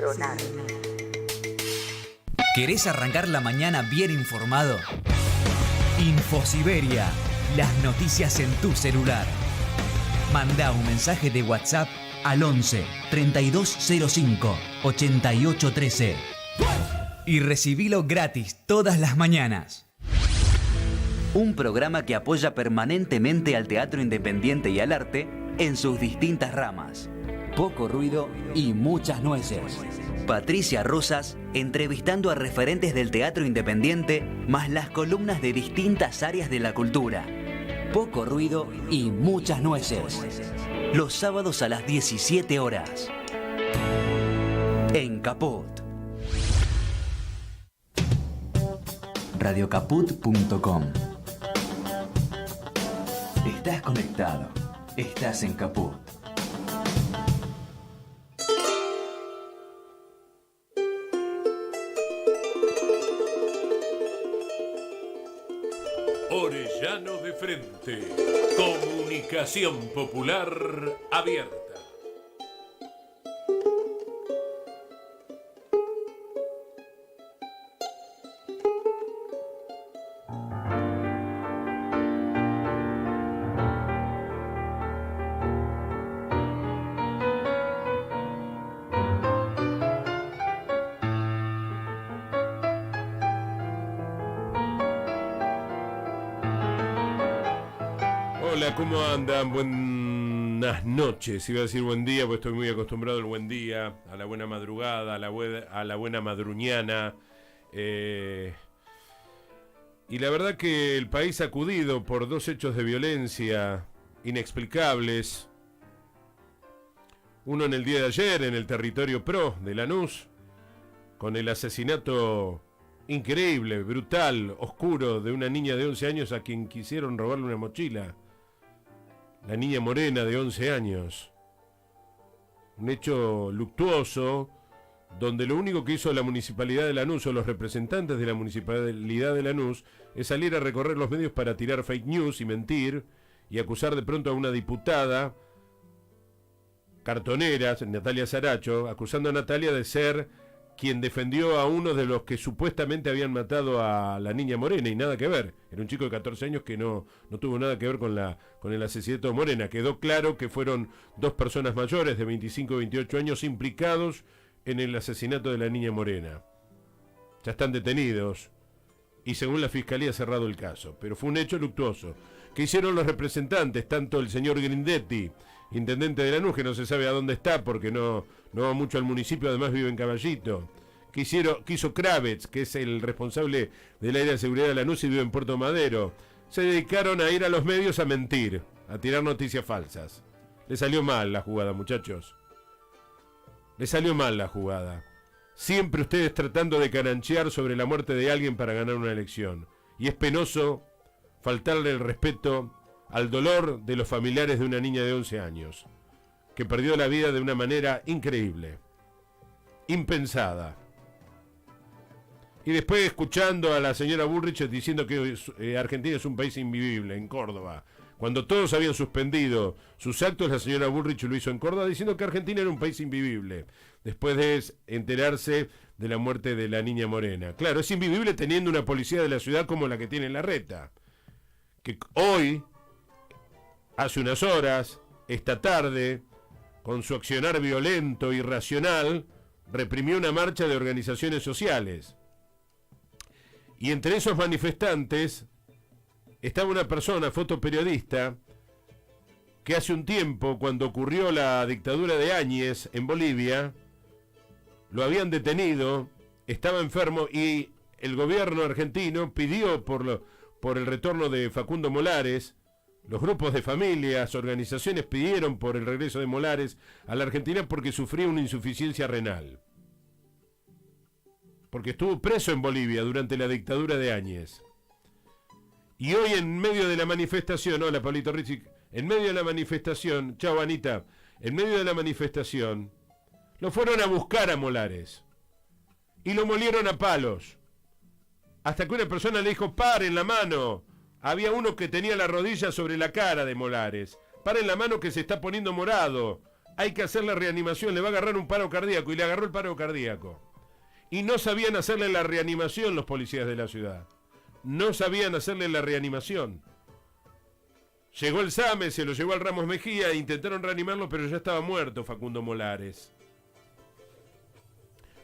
Ciudadana. ¿Querés arrancar la mañana bien informado? Infosiberia, las noticias en tu celular. Manda un mensaje de WhatsApp al 11 3205 8813 y recibilo gratis todas las mañanas. Un programa que apoya permanentemente al teatro independiente y al arte en sus distintas ramas. Poco ruido y muchas nueces. Patricia Rosas entrevistando a referentes del teatro independiente, más las columnas de distintas áreas de la cultura. Poco ruido y muchas nueces. Los sábados a las 17 horas. En Caput. Radiocaput.com. Estás conectado. Estás en Caput. Orellano de Frente. Comunicación popular abierta. Hola, ¿cómo andan? Buenas noches. Iba a decir buen día, porque estoy muy acostumbrado al buen día, a la buena madrugada, a la buena madruñana. Y la verdad que el país sacudido por dos hechos de violencia inexplicables. Uno en el día de ayer, en el territorio PRO de Lanús, con el asesinato increíble, brutal, oscuro de una niña de 11 años a quien quisieron robarle una mochila. La niña Morena de 11 años. Un hecho luctuoso, donde lo único que hizo la Municipalidad de Lanús o los representantes de la Municipalidad de Lanús es salir a recorrer los medios para tirar fake news y mentir y acusar de pronto a una diputada cartonera, Natalia Saracho, acusando a Natalia de ser quien defendió a uno de los que supuestamente habían matado a la niña Morena, y nada que ver. Era un chico de 14 años que no tuvo nada que ver con el asesinato de Morena. Quedó claro que fueron dos personas mayores de 25 y 28 años implicados en el asesinato de la niña Morena. Ya están detenidos y según la Fiscalía ha cerrado el caso. Pero fue un hecho luctuoso. ¿Qué hicieron los representantes? Tanto el señor Grindetti, intendente de Lanús, que no se sabe a dónde está porque no va mucho al municipio, además vive en Caballito. ¿Qué hizo Kravets, que es el responsable del área de seguridad de Lanús y vive en Puerto Madero? Se dedicaron a ir a los medios a mentir, a tirar noticias falsas. Le salió mal la jugada, muchachos. Le salió mal la jugada. Siempre ustedes tratando de caranchear sobre la muerte de alguien para ganar una elección. Y es penoso faltarle el respeto al dolor de los familiares de una niña de 11 años, que perdió la vida de una manera increíble, impensada. Y después escuchando a la señora Bullrich diciendo que Argentina es un país invivible, en Córdoba. Cuando todos habían suspendido sus actos, la señora Bullrich lo hizo en Córdoba diciendo que Argentina era un país invivible, después de enterarse de la muerte de la niña Morena. Claro, es invivible teniendo una policía de la ciudad como la que tiene Larreta, que hoy, hace unas horas, esta tarde, con su accionar violento e irracional, reprimió una marcha de organizaciones sociales. Y entre esos manifestantes estaba una persona, fotoperiodista, que hace un tiempo, cuando ocurrió la dictadura de Áñez en Bolivia, lo habían detenido, estaba enfermo y el gobierno argentino pidió por el retorno de Facundo Molares. Los grupos de familias, organizaciones pidieron por el regreso de Molares a la Argentina porque sufría una insuficiencia renal. Porque estuvo preso en Bolivia durante la dictadura de Áñez. Y hoy en medio de la manifestación, hola Pablito Rizzi, en medio de la manifestación, chao Anita, en medio de la manifestación, lo fueron a buscar a Molares. Y lo molieron a palos. Hasta que una persona le dijo, paren la mano. Había uno que tenía la rodilla sobre la cara de Molares. Paren la mano que se está poniendo morado. hay que hacer la reanimación, le va a agarrar un paro cardíaco, y le agarró el paro cardíaco. Y no sabían hacerle la reanimación los policías de la ciudad. No sabían hacerle la reanimación. Llegó el SAME, se lo llevó al Ramos Mejía e intentaron reanimarlo, pero ya estaba muerto Facundo Molares.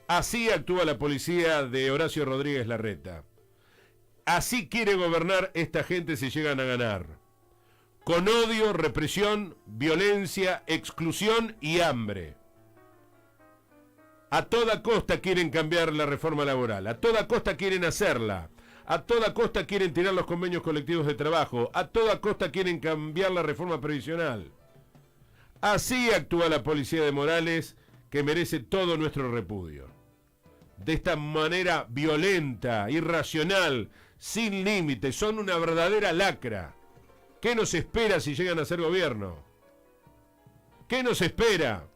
Así actúa la policía de Horacio Rodríguez Larreta. Así quiere gobernar esta gente si llegan a ganar. Con odio, represión, violencia, exclusión y hambre. A toda costa quieren cambiar la reforma laboral, a toda costa quieren hacerla, a toda costa quieren tirar los convenios colectivos de trabajo, a toda costa quieren cambiar la reforma previsional. Así actúa la policía de Morales, que merece todo nuestro repudio. De esta manera violenta, irracional, sin límites, son una verdadera lacra. ¿Qué nos espera si llegan a ser gobierno? ¿Qué nos espera?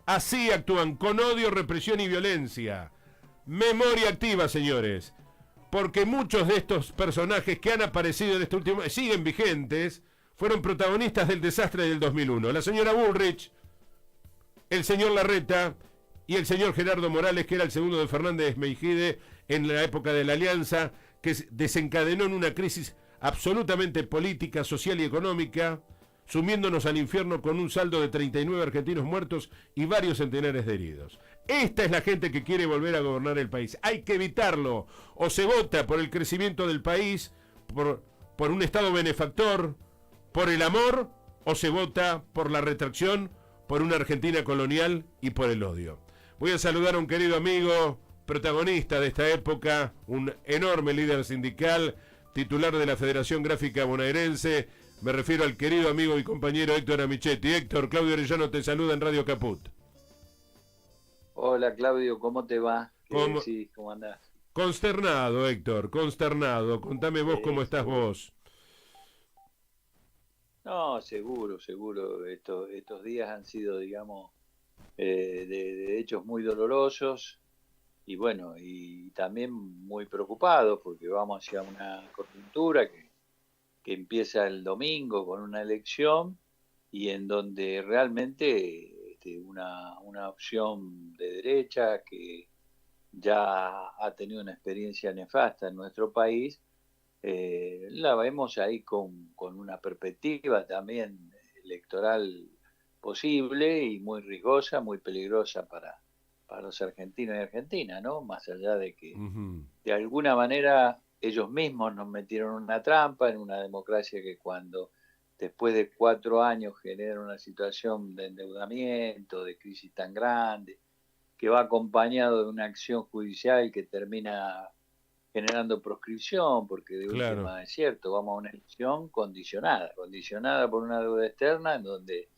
Así actúan, con odio, represión y violencia. Memoria activa, señores. Porque muchos de estos personajes que han aparecido en este último, siguen vigentes, fueron protagonistas del desastre del 2001. La señora Bullrich, el señor Larreta y el señor Gerardo Morales, que era el segundo de Fernández Meijide en la época de la Alianza, que desencadenó en una crisis absolutamente política, social y económica, sumiéndonos al infierno con un saldo de 39 argentinos muertos y varios centenares de heridos. Esta es la gente que quiere volver a gobernar el país. Hay que evitarlo. O se vota por el crecimiento del país, por un Estado benefactor, por el amor, o se vota por la retracción, por una Argentina colonial y por el odio. Voy a saludar a un querido amigo, protagonista de esta época, un enorme líder sindical, titular de la Federación Gráfica Bonaerense. Me refiero al querido amigo y compañero Héctor Amichetti. Héctor, Claudio Orellano te saluda en Radio Caput. Hola Claudio, ¿cómo te va? ¿Cómo decís? ¿Cómo andás? Consternado, Héctor, consternado. Contame vos cómo estás vos. No, seguro. Estos días han sido, digamos, de hechos muy dolorosos y bueno, y también muy preocupados porque vamos hacia una coyuntura que empieza el domingo con una elección y en donde realmente una opción de derecha que ya ha tenido una experiencia nefasta en nuestro país, la vemos ahí con una perspectiva también electoral posible y muy riesgosa, muy peligrosa para los argentinos y argentinas, ¿no? Más allá de que de alguna manera ellos mismos nos metieron una trampa en una democracia que cuando después de 4 años genera una situación de endeudamiento, de crisis tan grande, que va acompañado de una acción judicial que termina generando proscripción, porque de última es cierto, vamos a una elección condicionada por una deuda externa en donde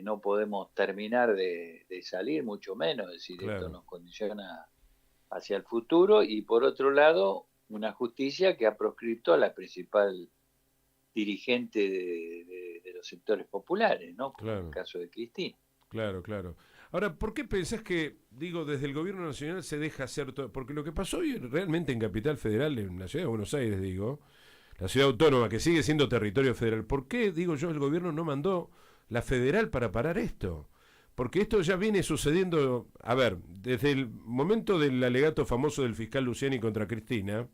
no podemos terminar de salir, mucho menos, es decir, esto nos condiciona hacia el futuro, y por otro lado, una justicia que ha proscrito a la principal dirigente de los sectores populares, ¿no? Como el caso de Cristina. Claro. Ahora, ¿por qué pensás que, desde el gobierno nacional se deja hacer todo? Porque lo que pasó hoy realmente en Capital Federal, en la ciudad de Buenos Aires, la ciudad autónoma, que sigue siendo territorio federal, ¿por qué, el gobierno no mandó la federal para parar esto? Porque esto ya viene sucediendo, desde el momento del alegato famoso del fiscal Luciani contra Cristina,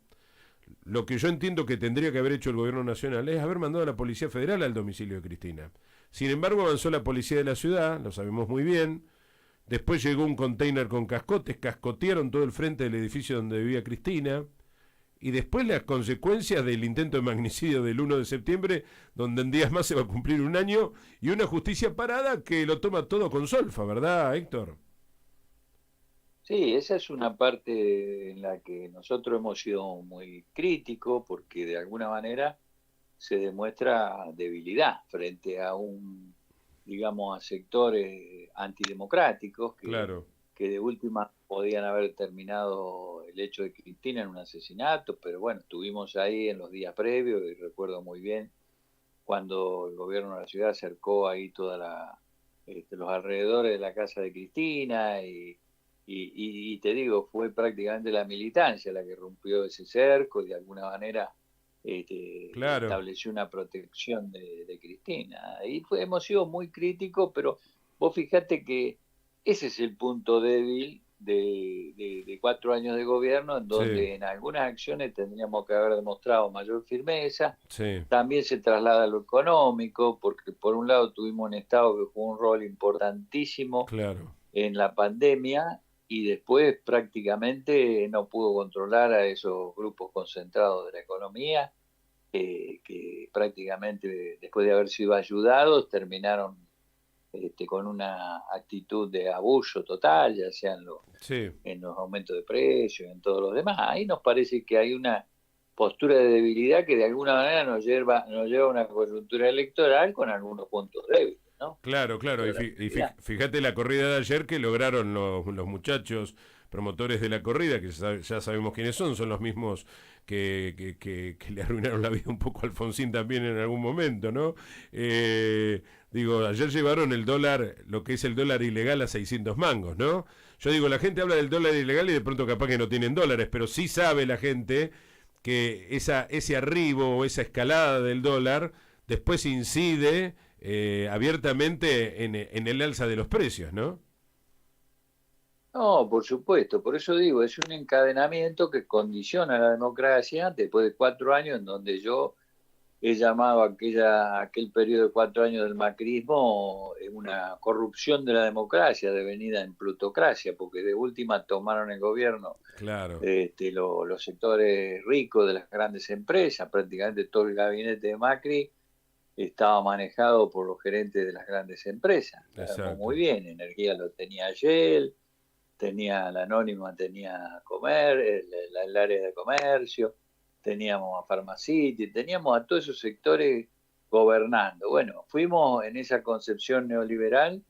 lo que yo entiendo que tendría que haber hecho el gobierno nacional es haber mandado a la Policía Federal al domicilio de Cristina. Sin embargo, avanzó la policía de la ciudad, lo sabemos muy bien. Después llegó un container con cascotes, cascotearon todo el frente del edificio donde vivía Cristina. Y después las consecuencias del intento de magnicidio del 1 de septiembre, donde en días más se va a cumplir 1 año, y una justicia parada que lo toma todo con solfa, ¿verdad, Héctor? Sí, esa es una parte en la que nosotros hemos sido muy críticos, porque de alguna manera se demuestra debilidad frente a a sectores antidemocráticos que de última podían haber terminado el hecho de Cristina en un asesinato, pero bueno, estuvimos ahí en los días previos y recuerdo muy bien cuando el gobierno de la ciudad acercó ahí los alrededores de la casa de Cristina y te digo, fue prácticamente la militancia la que rompió ese cerco y de alguna manera estableció una protección de Cristina. Y hemos sido muy críticos, pero Vos fijate que ese es el punto débil de 4 años de gobierno, en Sí, donde en algunas acciones tendríamos que haber demostrado mayor firmeza. sí, También se traslada a lo económico, porque por un lado tuvimos un Estado que jugó un rol importantísimo claro. en la pandemia y después prácticamente no pudo controlar a esos grupos concentrados de la economía, que prácticamente después de haber sido ayudados terminaron con una actitud de abuso total, ya sea Sí. en los aumentos de precios, en todos los demás. Ahí nos parece que hay una postura de debilidad que de alguna manera nos lleva a una coyuntura electoral con algunos puntos débiles, ¿no? Claro, claro. Dentro Y, de la actividad. fíjate la corrida de ayer que lograron los muchachos promotores de la corrida, que ya sabemos quiénes son los mismos que le arruinaron la vida un poco a Alfonsín también en algún momento, ¿no? Digo, ayer llevaron el dólar, lo que es el dólar ilegal a 600 mangos, ¿no? Yo digo, la gente habla del dólar ilegal y de pronto capaz que no tienen dólares, pero sí sabe la gente que ese arribo o esa escalada del dólar después incide abiertamente en el alza de los precios, ¿no? No, por supuesto, por eso digo, es un encadenamiento que condiciona la democracia después de 4 años en donde yo he llamado a aquel periodo de 4 años del macrismo una corrupción de la democracia devenida en plutocracia, porque de última tomaron el gobierno Claro, los sectores ricos de las grandes empresas, prácticamente todo el gabinete de Macri estaba manejado por los gerentes de las grandes empresas. Sabemos muy exacto. bien, energía lo tenía Shell, tenía la Anónima, tenía el área de comercio, teníamos a Pharmacity, teníamos a todos esos sectores gobernando. Bueno, fuimos en esa concepción neoliberal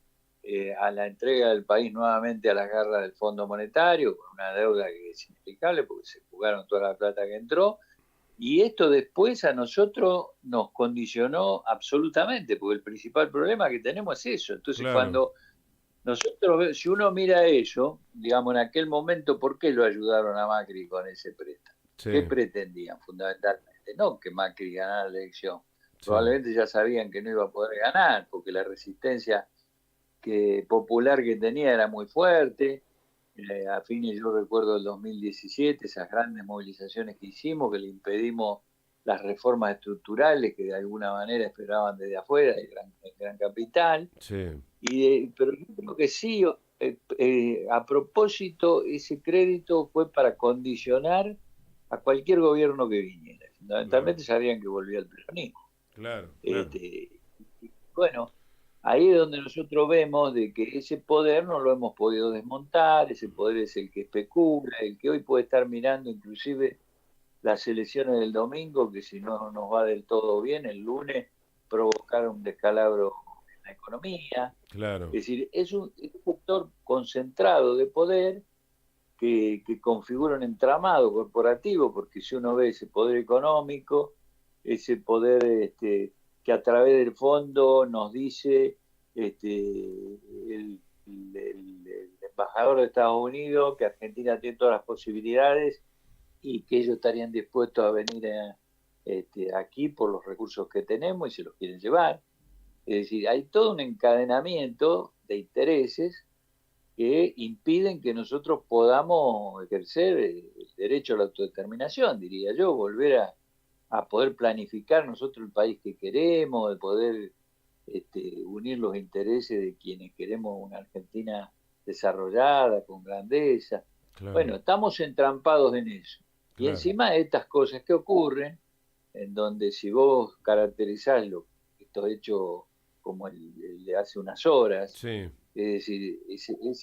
a la entrega del país nuevamente a las garras del Fondo Monetario, con una deuda que es inexplicable porque se jugaron toda la plata que entró, y esto después a nosotros nos condicionó absolutamente, porque el principal problema que tenemos es eso. Entonces, Claro, cuando nosotros, si uno mira eso, digamos, en aquel momento, ¿por qué lo ayudaron a Macri con ese préstamo? ¿Qué sí, pretendían fundamentalmente? No que Macri ganara la elección. sí, Probablemente ya sabían que no iba a poder ganar, porque la resistencia popular que tenía era muy fuerte. A fines, yo recuerdo el 2017, esas grandes movilizaciones que hicimos, que le impedimos las reformas estructurales que de alguna manera esperaban desde afuera, el gran capital. sí, Pero yo creo que sí, a propósito, ese crédito fue para condicionar a cualquier gobierno que viniera. claro, Fundamentalmente sabían que volvía el peronismo. claro, claro, Este, bueno, ahí es donde nosotros vemos de que ese poder no lo hemos podido desmontar, ese poder es el que especula, el que hoy puede estar mirando inclusive las elecciones del domingo, que si no nos va del todo bien, el lunes provocar un descalabro en la economía. claro, Es decir, es un sector concentrado de poder que configura un entramado corporativo, porque si uno ve ese poder económico, ese poder que a través del fondo nos dice el embajador de Estados Unidos que Argentina tiene todas las posibilidades y que ellos estarían dispuestos a venir aquí por los recursos que tenemos y se los quieren llevar. Es decir, hay todo un encadenamiento de intereses que impiden que nosotros podamos ejercer el derecho a la autodeterminación, diría yo, volver a poder planificar nosotros el país que queremos, de poder unir los intereses de quienes queremos una Argentina desarrollada, con grandeza. Bueno, claro, estamos entrampados en eso. Y claro, encima de estas cosas que ocurren, en donde si vos caracterizás estos hechos como el de hace unas horas, sí, es decir,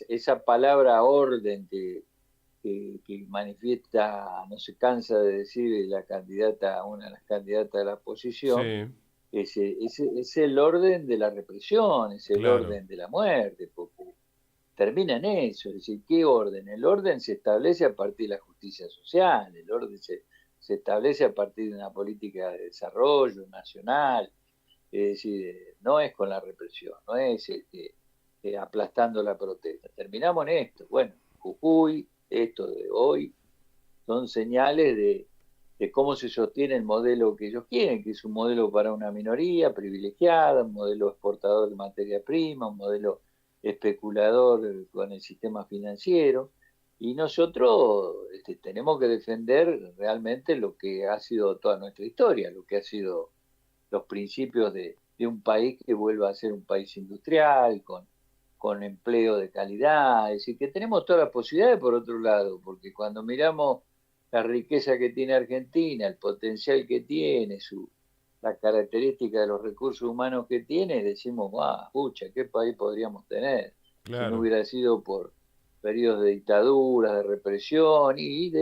esa palabra orden que manifiesta, no se cansa de decir la candidata, una de las candidatas de la oposición, sí, es el orden de la represión, es el claro, orden de la muerte, porque termina en eso, es decir, ¿qué orden? El orden se establece a partir de la justicia social, el orden se establece a partir de una política de desarrollo nacional, es decir, no es con la represión, no es aplastando la protesta. Terminamos en esto. Bueno, Jujuy, esto de hoy, son señales de cómo se sostiene el modelo que ellos quieren, que es un modelo para una minoría privilegiada, un modelo exportador de materia prima, un modelo especulador con el sistema financiero, y nosotros tenemos que defender realmente lo que ha sido toda nuestra historia, lo que ha sido los principios de un país que vuelva a ser un país industrial, con empleo de calidad, es decir, que tenemos todas las posibilidades por otro lado, porque cuando miramos la riqueza que tiene Argentina, el potencial que tiene, la característica de los recursos humanos que tiene, decimos, pucha, ¿qué país podríamos tener? Si no Claro. hubiera sido por periodos de dictadura, de represión y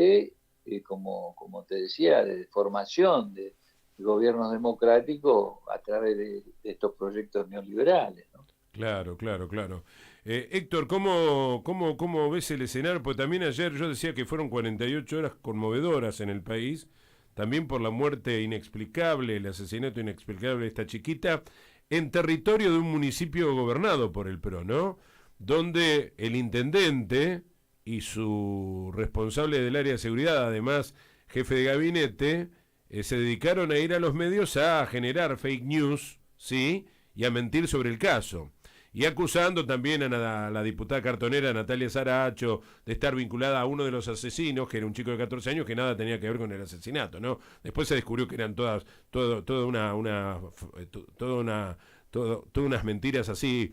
como te decía, de formación de gobiernos democráticos a través de estos proyectos neoliberales, ¿no? Claro, claro, claro. Héctor, ¿cómo ves el escenario? Pues también ayer yo decía que fueron 48 horas conmovedoras en el país, también por la muerte inexplicable, el asesinato inexplicable de esta chiquita, en territorio de un municipio gobernado por el PRO, ¿no? Donde el intendente y su responsable del área de seguridad, además jefe de gabinete, se dedicaron a ir a los medios a generar fake news, ¿sí? Y a mentir sobre el caso. Y acusando también a la diputada cartonera Natalia Saracho de estar vinculada a uno de los asesinos, que era un chico de 14 años que nada tenía que ver con el asesinato, ¿no? Después se descubrió que eran todas unas mentiras así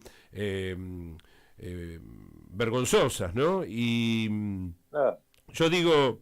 vergonzosas, ¿no? Y Claro. yo digo,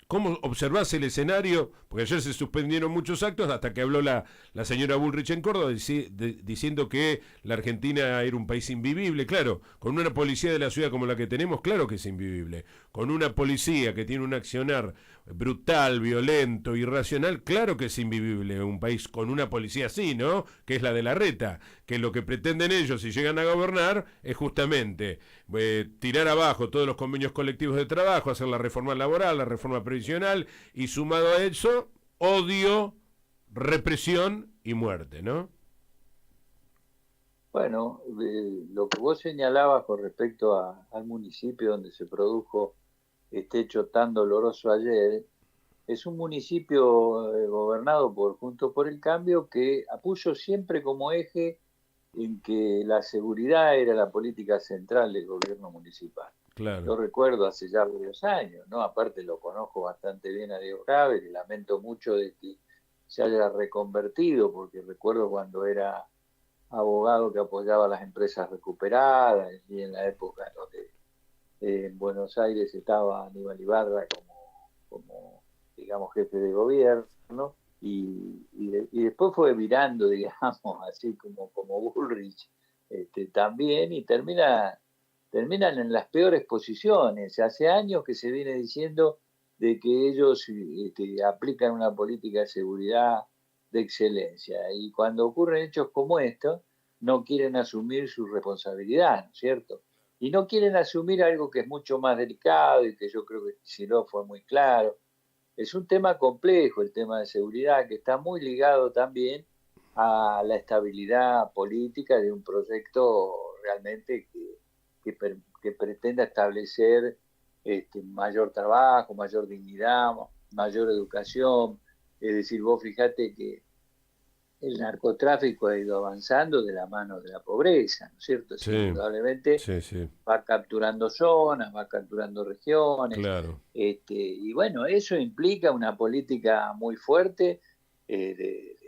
¿cómo observás el escenario? Porque ayer se suspendieron muchos actos hasta que habló la señora Bullrich en Córdoba diciendo que la Argentina era un país invivible. Claro, con una policía de la ciudad como la que tenemos, claro que es invivible. Con una policía que tiene un accionar brutal, violento, irracional, claro que es invivible un país con una policía así, ¿no? Que es la de la reta, que lo que pretenden ellos si llegan a gobernar es justamente tirar abajo todos los convenios colectivos de trabajo, hacer la reforma laboral, la reforma previsional y sumado a eso, odio, represión y muerte, ¿no? Bueno, lo que vos señalabas con respecto al municipio donde se produjo este hecho tan doloroso ayer, es un municipio gobernado por Juntos por el Cambio que puso siempre como eje en que la seguridad era la política central del gobierno municipal. Claro. Yo recuerdo hace ya varios años, ¿no? Aparte lo conozco bastante bien a Diego Graver y lamento mucho de que se haya reconvertido, porque recuerdo cuando era abogado que apoyaba a las empresas recuperadas y en la época donde en Buenos Aires estaba Aníbal Ibarra como digamos, jefe de gobierno y después fue virando, digamos, así como Bullrich también y terminan en las peores posiciones. Hace años que se viene diciendo de que ellos aplican una política de seguridad de excelencia y cuando ocurren hechos como estos no quieren asumir su responsabilidad, ¿no es cierto? Y no quieren asumir algo que es mucho más delicado y que yo creo que Kicillof fue muy claro. Es un tema complejo el tema de seguridad que está muy ligado también a la estabilidad política de un proyecto realmente que pretenda establecer mayor trabajo, mayor dignidad, mayor educación. Es decir, vos fijate que el narcotráfico ha ido avanzando de la mano de la pobreza, ¿no es cierto? Es Sí, indudablemente sí, sí, va capturando zonas, va capturando regiones, claro. y bueno, eso implica una política muy fuerte de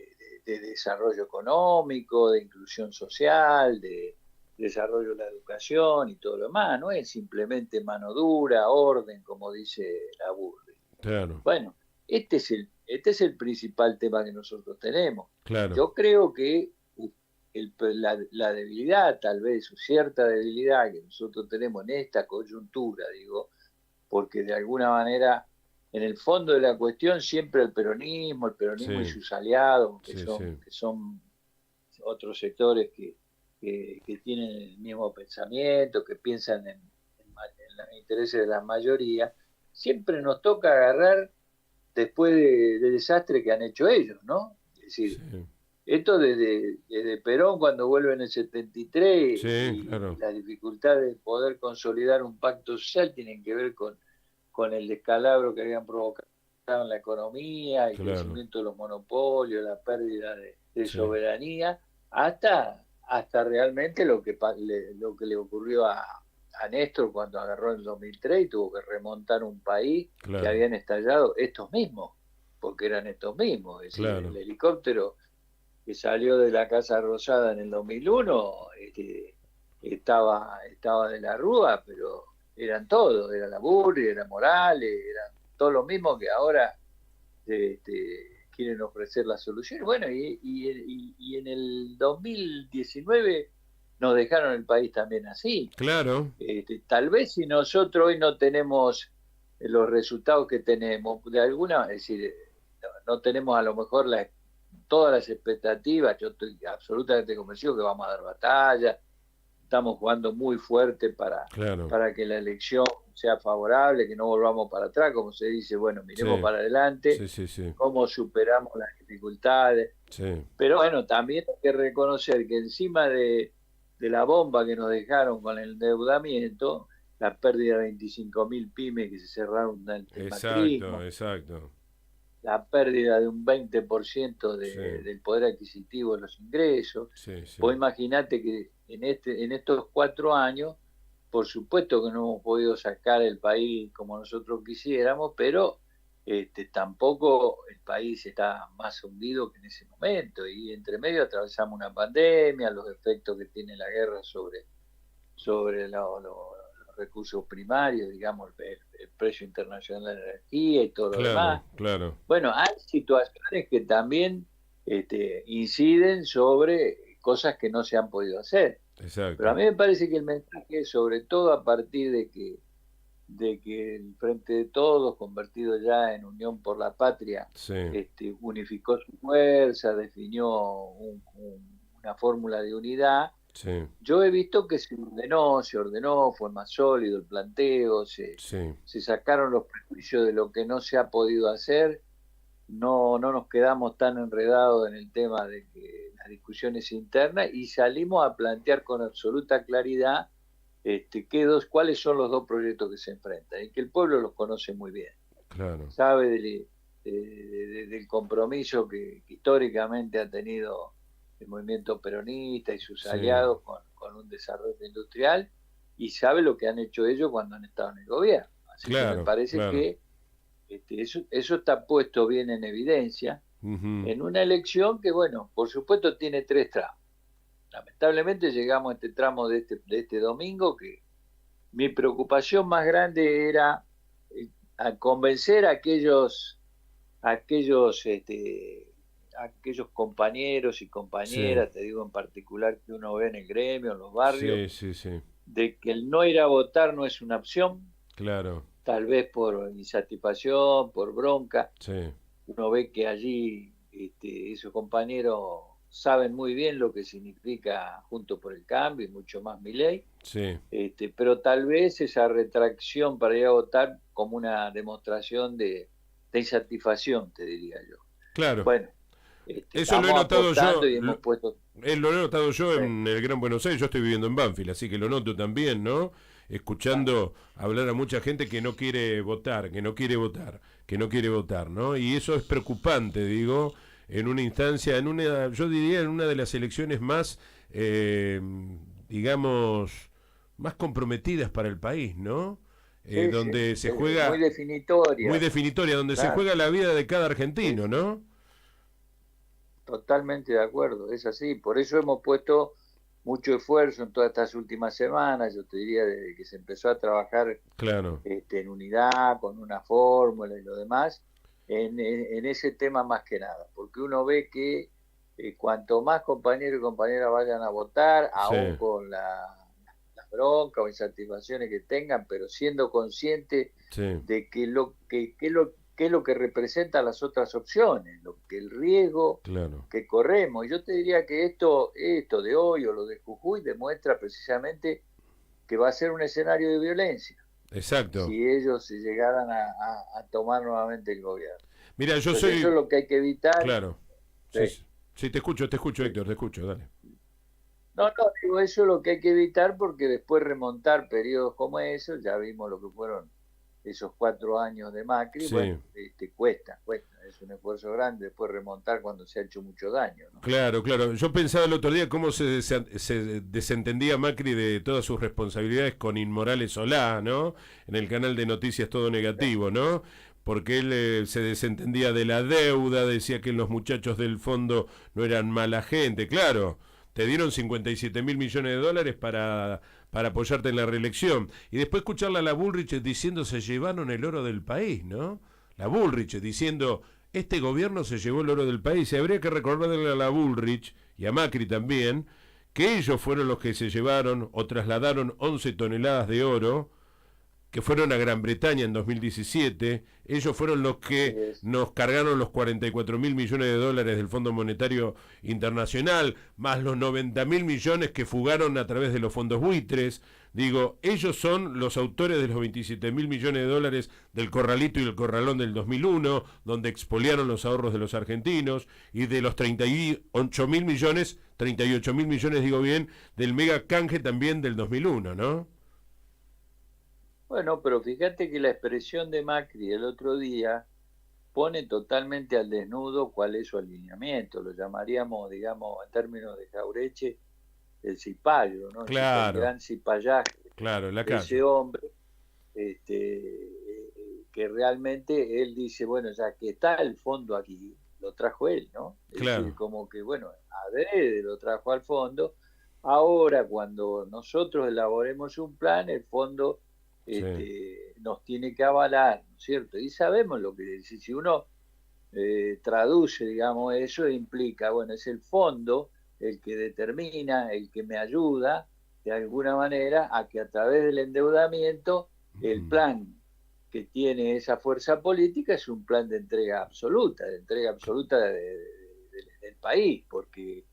desarrollo económico, de inclusión social, de desarrollo de la educación y todo lo demás, no es simplemente mano dura, orden, como dice la Burri. Claro, Bueno, este es el principal tema que nosotros tenemos. claro. Yo creo que la debilidad, tal vez, o cierta debilidad que nosotros tenemos en esta coyuntura, digo, porque de alguna manera, en el fondo de la cuestión, siempre el peronismo y Sí, sus aliados, que sí, son, sí. que son otros sectores que tienen el mismo pensamiento, que piensan en los intereses de la mayoría, siempre nos toca agarrar después de desastre que han hecho ellos, ¿no? Es decir, Sí, esto desde Perón cuando vuelve en el 73 sí, y claro, la dificultad de poder consolidar un pacto social tienen que ver con el descalabro que habían provocado en la economía, el claro. crecimiento de los monopolios, la pérdida de Sí, soberanía, hasta hasta realmente lo que le ocurrió a Néstor cuando agarró en el 2003 y tuvo que remontar un país Claro. que habían estallado estos mismos, porque eran estos mismos, es decir, Claro. el helicóptero que salió de la Casa Rosada en el 2001 estaba de la Rúa, pero eran todos, era la Burri, era Morales, eran todos los mismos que ahora quieren ofrecer la solución. Bueno, y en el 2019 nos dejaron el país también así. Claro. Tal vez si nosotros hoy no tenemos los resultados que tenemos, de alguna, es decir, no tenemos a lo mejor todas las expectativas, yo estoy absolutamente convencido que vamos a dar batalla, estamos jugando muy fuerte Claro. para que la elección sea favorable, que no volvamos para atrás, como se dice, bueno, miremos Sí. para adelante, Sí, sí, sí. cómo superamos las dificultades. Sí. Pero bueno, también hay que reconocer que encima de la bomba que nos dejaron con el endeudamiento, la pérdida de 25.000 pymes que se cerraron el macrismo, Exacto. la pérdida de un 20% Sí. del poder adquisitivo de los ingresos. Sí, sí. Vos imaginate que en estos 4 años, por supuesto que no hemos podido sacar el país como nosotros quisiéramos, pero tampoco el país está más hundido que en ese momento. Y entre medio atravesamos una pandemia, los efectos que tiene la guerra sobre los recursos primarios, digamos, el precio internacional de la energía y todo lo demás. Claro. Bueno, hay situaciones que también inciden sobre cosas que no se han podido hacer. Exacto. Pero a mí me parece que el mensaje, sobre todo a partir de que el Frente de Todos, convertido ya en Unión por la Patria, Sí. unificó su fuerza, definió una fórmula de unidad. Sí. Yo he visto que se ordenó, fue más sólido el planteo, se sacaron los prejuicios de lo que no se ha podido hacer, no nos quedamos tan enredados en el tema de que las discusiones internas y salimos a plantear con absoluta claridad cuáles son los dos proyectos que se enfrentan y que el pueblo los conoce muy bien. Claro. Sabe del compromiso que históricamente ha tenido el movimiento peronista y sus aliados con un desarrollo industrial y sabe lo que han hecho ellos cuando han estado en el gobierno. Así que me parece que eso está puesto bien en evidencia en una elección que, bueno, por supuesto tiene 3 tramos. Lamentablemente llegamos a este tramo de este domingo que mi preocupación más grande era a convencer a aquellos compañeros y compañeras, te digo en particular que uno ve en el gremio, en los barrios, de que el no ir a votar no es una opción. Claro. Tal vez por insatisfacción, por bronca. Sí. Uno ve que allí esos compañeros saben muy bien lo que significa Juntos por el Cambio y mucho más Milei. Sí. Pero tal vez esa retracción para ir a votar como una demostración de insatisfacción, te diría yo. Claro. Bueno, eso lo he notado yo. Lo he notado yo sí. En el Gran Buenos Aires. Yo estoy viviendo en Banfield, así que lo noto también, ¿no? Escuchando hablar a mucha gente que no quiere votar, ¿no? Y eso es preocupante, digo, en una instancia, yo diría en una de las elecciones más, digamos, más comprometidas para el país, ¿no? Donde se juega... Muy definitoria. Muy definitoria, donde se juega la vida de cada argentino, ¿no? Totalmente de acuerdo, es así. Por eso hemos puesto mucho esfuerzo en todas estas últimas semanas, yo te diría desde que se empezó a trabajar en unidad, con una fórmula y lo demás, en ese tema más que nada, porque uno ve que cuanto más compañeros y compañeras vayan a votar, aún con la bronca o insatisfacciones que tengan, pero siendo conscientes de que qué es lo que representa las otras opciones, el riesgo que corremos. Y yo te diría que esto de hoy o lo de Jujuy demuestra precisamente que va a ser un escenario de violencia. Exacto. Si ellos se llegaran a tomar nuevamente el gobierno. Mira, Eso es lo que hay que evitar. Claro. Sí, te escucho, Héctor, te escucho, dale. No, digo, eso es lo que hay que evitar porque después remontar periodos como esos, ya vimos lo que fueron esos 4 años de Macri, Sí. bueno, cuesta, es un esfuerzo grande después remontar cuando se ha hecho mucho daño, ¿no? Claro, claro. Yo pensaba el otro día cómo se desentendía Macri de todas sus responsabilidades con Inmorales Solá, ¿no? En el canal de noticias Todo Negativo, ¿no? Porque él se desentendía de la deuda, decía que los muchachos del fondo no eran mala gente. Claro, te dieron 57 mil millones de dólares para apoyarte en la reelección. Y después escucharla a la Bullrich diciendo se llevaron el oro del país, ¿no? La Bullrich diciendo este gobierno se llevó el oro del país. Y habría que recordarle a la Bullrich y a Macri también que ellos fueron los que se llevaron o trasladaron 11 toneladas de oro que fueron a Gran Bretaña en 2017. Ellos fueron los que nos cargaron los 44 mil millones de dólares del Fondo Monetario Internacional, más los 90 mil millones que fugaron a través de los fondos buitres. Digo, ellos son los autores de los 27 mil millones de dólares del Corralito y el Corralón del 2001, donde expoliaron los ahorros de los argentinos, y de los 38 mil millones, digo bien, del mega canje también del 2001, ¿no? Bueno, pero fíjate que la expresión de Macri el otro día pone totalmente al desnudo cuál es su alineamiento, lo llamaríamos, digamos, en términos de Jaureche, el cipayo, ¿no? El Claro, gran cipallaje claro, la de ese calle. hombre, que realmente él dice, bueno, ya que está el fondo aquí, lo trajo él, ¿no? Es decir, Claro, como que, bueno, adrede lo trajo al fondo. Ahora, cuando nosotros elaboremos un plan, el fondo sí. nos tiene que avalar, ¿no es cierto? Y sabemos lo que dice. Si uno traduce, digamos, eso implica, bueno, es el fondo el que determina, el que me ayuda, de alguna manera, a que a través del endeudamiento, el plan que tiene esa fuerza política es un plan de entrega absoluta del país, porque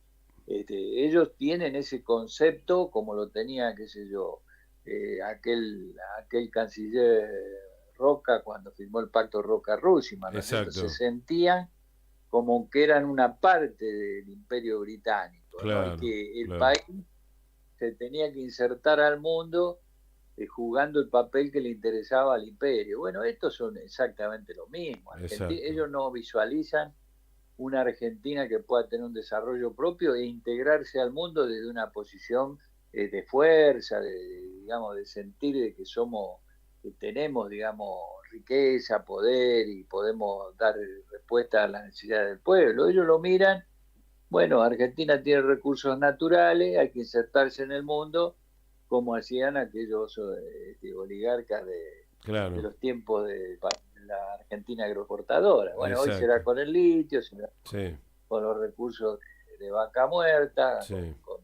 ellos tienen ese concepto como lo tenía, qué sé yo, aquel canciller Roca cuando firmó el pacto Roca-Russima, ¿no es cierto? Se Exacto, sentían como que eran una parte del imperio británico, ¿no? Y claro, que el claro. país se tenía que insertar al mundo jugando el papel que le interesaba al imperio. Bueno, estos son exactamente lo mismo. Exacto. Ellos no visualizan una Argentina que pueda tener un desarrollo propio e integrarse al mundo desde una posición de fuerza, digamos, de sentir de que somos, que tenemos, digamos, riqueza, poder y podemos dar respuesta a las necesidades del pueblo. Ellos lo miran, bueno, Argentina tiene recursos naturales, hay que insertarse en el mundo, como hacían aquellos oligarcas de Claro, los tiempos de la Argentina agroexportadora. Bueno, hoy será exacto. con el litio, será Sí, con los recursos de vaca muerta, sí. con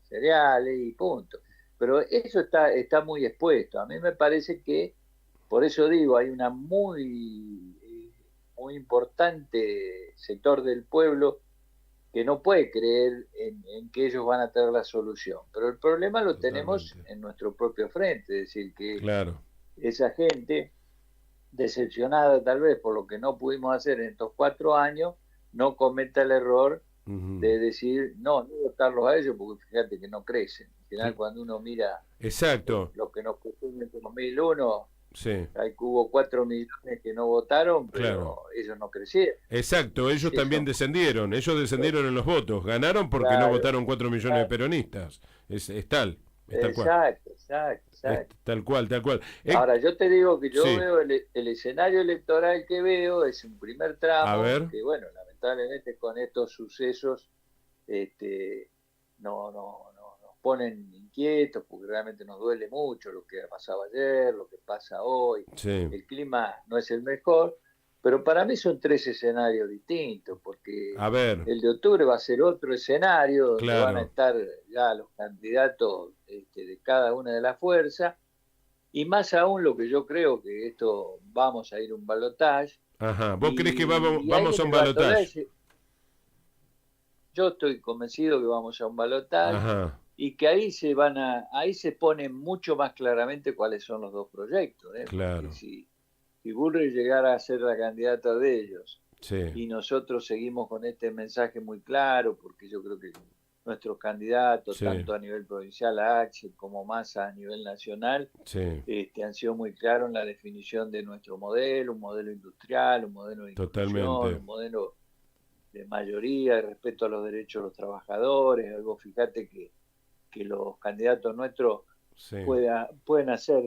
cereales y punto. Pero eso está muy expuesto. A mí me parece que, por eso digo, hay una muy importante sector del pueblo que no puede creer en que ellos van a tener la solución. Pero el problema lo tenemos Totalmente. en nuestro propio frente, es decir, que Claro. esa gente, decepcionada tal vez por lo que no pudimos hacer en estos 4 años, no cometa el error Ujú. de decir, no, no votarlos a ellos porque fíjate que no crecen. Al final, Cl- cuando uno mira Exacto. lo que nos costó en el 2001, Sí, hay que hubo 4 millones que no votaron, claro. pero ellos no crecieron. Exacto, ellos también Eso, descendieron, ellos descendieron en los votos, ganaron porque no claro, votaron 4 millones de claro, peronistas. Es tal cual, exacto, exacto, es exacto. tal cual, tal cual. Ahora, yo te digo que yo Sí, veo el escenario electoral que veo es un primer a tramo ver, que, bueno, lamentablemente con estos sucesos este, nos ponen inquietos porque realmente nos duele mucho lo que ha pasado ayer, lo que pasa hoy. sí, El clima no es el mejor, pero para mí son 3 escenarios distintos porque a ver, el de octubre va a ser otro escenario donde van a claro, estar ya los candidatos de cada una de las fuerzas y más aún lo que yo creo que esto vamos a ir a un balotaje ajá. ¿Vos crees que y ahí vamos a en un el balotaje? balotaje yo estoy convencido que vamos a un balotaje Ajá, y que ahí se pone mucho más claramente cuáles son los dos proyectos, ¿eh? Porque claro, si Bullrich llegara a ser la candidata de ellos sí, y nosotros seguimos con este mensaje muy claro, porque yo creo que nuestros candidatos, Sí, tanto a nivel provincial, a Axel, como más a nivel nacional, sí, han sido muy claros en la definición de nuestro modelo, un modelo industrial, un modelo de inclusión, totalmente. un modelo de mayoría, de respeto a los derechos de los trabajadores. Algo, fíjate que los candidatos nuestros Sí, pueden hacer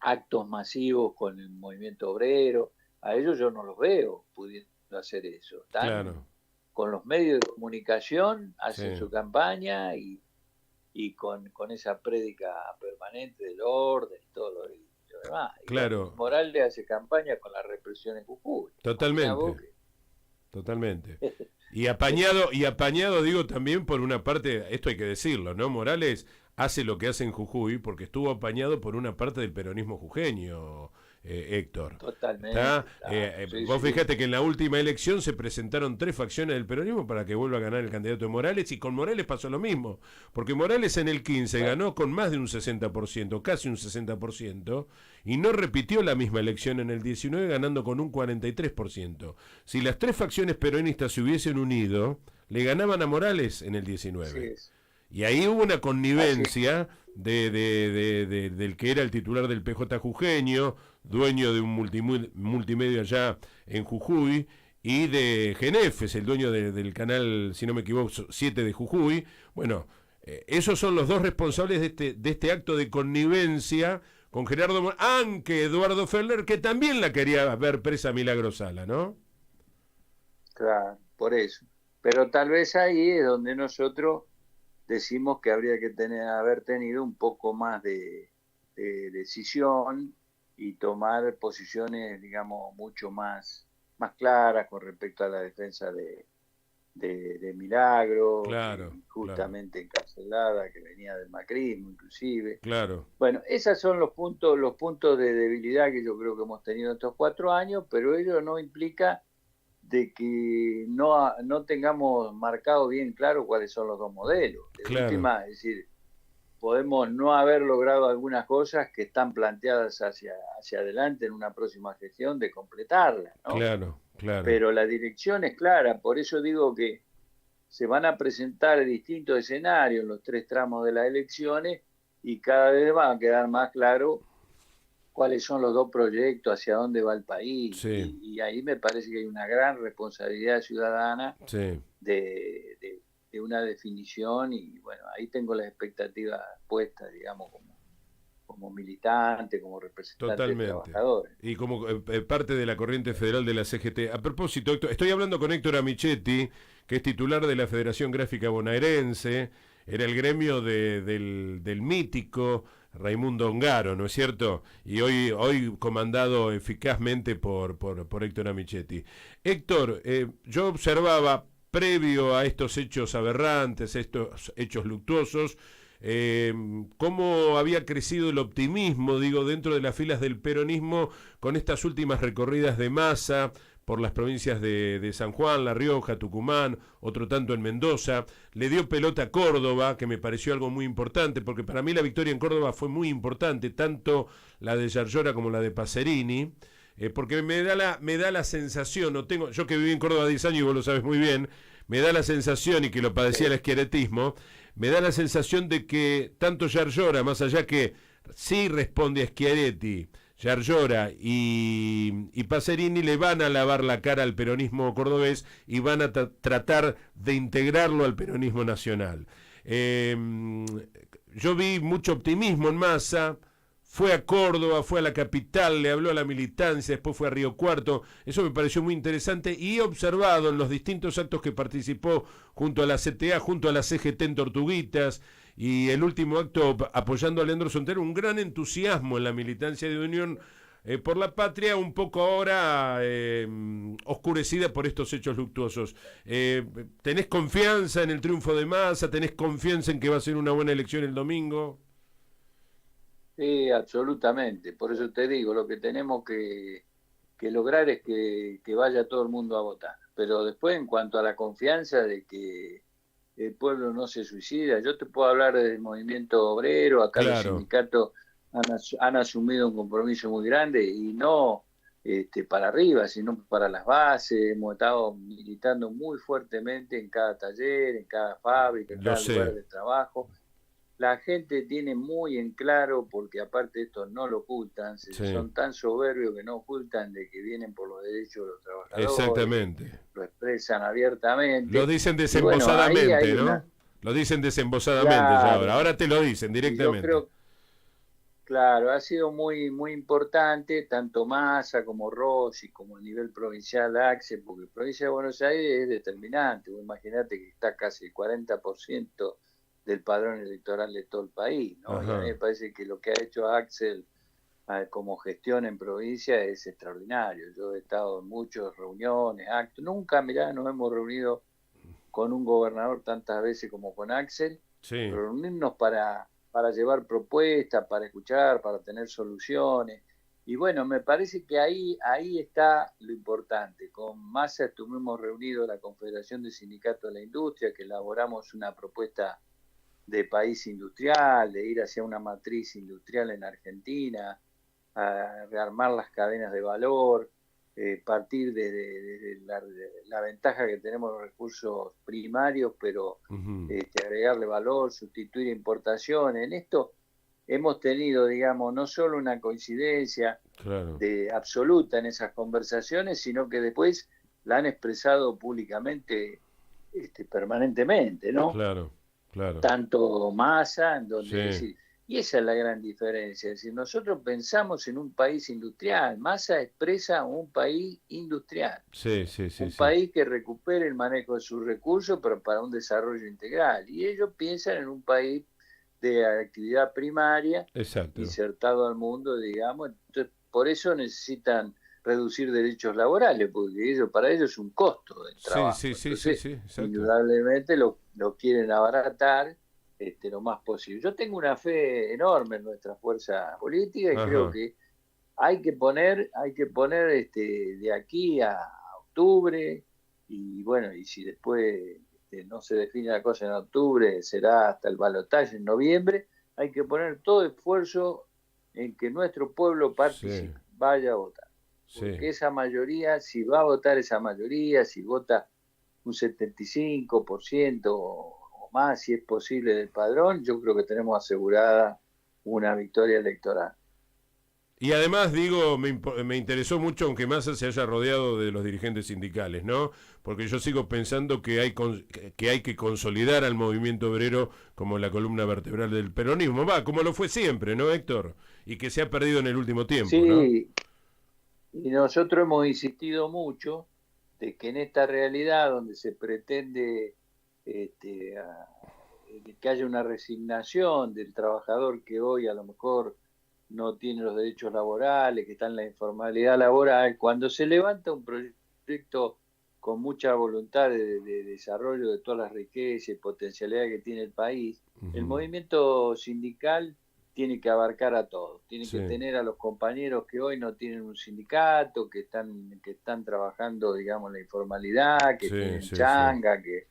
actos masivos con el movimiento obrero. A ellos yo no los veo pudiendo hacer eso. Están claro, con los medios de comunicación, sí, hacen su campaña y con esa prédica permanente del orden y todo lo demás. Y bueno, y claro, Morales hace campaña con la represión en Jujuy. Imaginá vos totalmente, que... totalmente. Y apañado digo también por una parte, esto hay que decirlo, ¿no? Morales hace lo que hace en Jujuy porque estuvo apañado por una parte del peronismo jujeño, Héctor. ¿Está? Totalmente, claro. Sí, Vos sí. fijate que en la última elección se presentaron 3 facciones del peronismo para que vuelva a ganar el candidato de Morales y con Morales pasó lo mismo, porque Morales en el 15 Bueno, ganó con más de un 60%, casi un 60%, y no repitió la misma elección en el 19 ganando con un 43%. Si las 3 facciones peronistas se hubiesen unido, le ganaban a Morales en el así 19. es. Y ahí hubo una Así connivencia del que era el titular del PJ jujeño, dueño de un multimedia allá en Jujuy, y de Genefes, el dueño del canal, si no me equivoco, 7 de Jujuy. Bueno, esos son los dos responsables de este acto de connivencia con Gerardo aunque Eduardo Feller, que también la quería ver presa a Milagro Sala, ¿no? claro, por eso. Pero tal vez ahí es donde nosotros decimos que habría que haber tenido un poco más de decisión y tomar posiciones, digamos, mucho más claras con respecto a la defensa de Milagro, que Claro, claro, injustamente encarcelada, que venía del macrismo inclusive. claro, Bueno, esos son los puntos de debilidad que yo creo que hemos tenido estos 4 años, pero ello no implica de que no tengamos marcado bien claro cuáles son los dos modelos. De claro, última, es decir, podemos no haber logrado algunas cosas que están planteadas hacia adelante en una próxima gestión de completarlas, ¿no? claro, claro. Pero la dirección es clara, por eso digo que se van a presentar distintos escenarios en los 3 tramos de las elecciones y cada vez va a quedar más claro cuáles son los dos proyectos, hacia dónde va el país. Sí, Y ahí me parece que hay una gran responsabilidad ciudadana sí, de una definición y bueno, ahí tengo las expectativas puestas, digamos, como militante, como representante de totalmente. trabajadores. Y como parte de la corriente federal de la CGT. A propósito, Héctor, estoy hablando con Héctor Amichetti, que es titular de la Federación Gráfica Bonaerense, era el gremio del mítico Raimundo Ongaro, ¿no es cierto? Y hoy comandado eficazmente por Héctor Amichetti. Héctor, yo observaba, previo a estos hechos aberrantes, estos hechos luctuosos, cómo había crecido el optimismo, digo, dentro de las filas del peronismo con estas últimas recorridas de masa por las provincias de San Juan, La Rioja, Tucumán, otro tanto en Mendoza. Le dio pelota a Córdoba, que me pareció algo muy importante, porque para mí la victoria en Córdoba fue muy importante, tanto la de Yarlora como la de Pacerini, porque me da la sensación, no tengo, yo que viví en Córdoba 10 años y vos lo sabes muy bien, me da la sensación, y que lo padecía el Sí, esqueletismo, me da la sensación de que tanto Yarlora, más allá que sí responde a Schiaretti, Yarlora y Pacerini le van a lavar la cara al peronismo cordobés y van a tratar de integrarlo al peronismo nacional. Yo vi mucho optimismo en Massa, fue a Córdoba, fue a la capital, le habló a la militancia, después fue a Río Cuarto, eso me pareció muy interesante y he observado en los distintos actos que participó junto a la CTA, junto a la CGT en Tortuguitas y el último acto apoyando a Leandro Sontero, un gran entusiasmo en la militancia de Unión por la Patria, un poco ahora oscurecida por estos hechos luctuosos. ¿Tenés confianza en el triunfo de Massa? ¿Tenés confianza en que va a ser una buena elección el domingo? sí, absolutamente. Por eso te digo, lo que tenemos que lograr es que vaya todo el mundo a votar. Pero después, en cuanto a la confianza de que el pueblo no se suicida, yo te puedo hablar del movimiento obrero, acá los Claro, sindicatos han asumido un compromiso muy grande y no para arriba, sino para las bases. Hemos estado militando muy fuertemente en cada taller, en cada fábrica, en Lo cada lugar sé. de trabajo. La gente tiene muy en claro, porque aparte esto no lo ocultan, Sí, son tan soberbios que no ocultan de que vienen por los derechos de los trabajadores, que exactamente. lo expresan Lo abiertamente. dicen Y bueno, ahí desembosadamente, hay ¿no? una, Lo dicen desembosadamente ya ahora. claro, Ahora te lo dicen y yo directamente. creo, claro, ha sido muy, muy importante, tanto Massa como Rossi, como a nivel provincial Axel, porque la provincia de Buenos Aires es determinante. Vos imaginate que está casi el 40% del padrón electoral de todo el país, ¿no? Y a mí Ajá. me parece que lo que ha hecho Axel como gestión en provincia es extraordinario. Yo he estado en muchas reuniones, actos. Nunca, mirá, nos hemos reunido con un gobernador tantas veces como con Axel, Sí, reunirnos para llevar propuestas, para escuchar, para tener soluciones. Y bueno, me parece que ahí está lo importante. Con Massa estuvimos reunidos la Confederación de Sindicatos de la Industria, que elaboramos una propuesta de país industrial, de ir hacia una matriz industrial en Argentina, a rearmar las cadenas de valor, partir de la ventaja que tenemos los recursos primarios, pero ujú, agregarle valor, sustituir importaciones. En esto hemos tenido, digamos, no solo una coincidencia claro, de absoluta en esas conversaciones, sino que después la han expresado públicamente, permanentemente, ¿no? claro, claro. Tanto Massa, en donde Sí, decir, y esa es la gran diferencia, es decir, nosotros pensamos en un país industrial, Massa expresa un país industrial, sí, sí, sí, un sí. país que recupere el manejo de sus recursos, pero para un desarrollo integral, y ellos piensan en un país de actividad primaria, Exacto. insertado al mundo, digamos, entonces por eso necesitan reducir derechos laborales, porque para ellos es un costo del Sí, trabajo. sí, sí, sí, Entonces, sí, exacto. indudablemente lo quieren abaratar lo más posible. Yo tengo una fe enorme en nuestra fuerza política y creo Ajá. que hay que poner de aquí a octubre, y bueno, y si después no se define la cosa en octubre, será hasta el balotaje en noviembre. Hay que poner todo esfuerzo en que nuestro pueblo Sí, participe, vaya a votar, sí. porque esa mayoría, si va a votar esa mayoría, si vota un 75% o más, si es posible, del padrón, yo creo que tenemos asegurada una victoria electoral. Y además, digo, me interesó mucho, aunque Massa se haya rodeado de los dirigentes sindicales, ¿no? Porque yo sigo pensando que que hay que consolidar al movimiento obrero como la columna vertebral del peronismo. Va, como lo fue siempre, ¿no, Héctor? Y que se ha perdido en el último tiempo, ¿no? Sí, y nosotros hemos insistido mucho de que en esta realidad donde se pretende este, a- que haya una resignación del trabajador que hoy a lo mejor no tiene los derechos laborales, que está en la informalidad laboral, cuando se levanta un proyecto con mucha voluntad de desarrollo de todas las riquezas y potencialidades que tiene el país, el Ujú. movimiento sindical tiene que abarcar a todos, tiene que Sí, tener a los compañeros que hoy no tienen un sindicato, que están trabajando, digamos, en la informalidad, que sí, tienen sí, sí. changa, que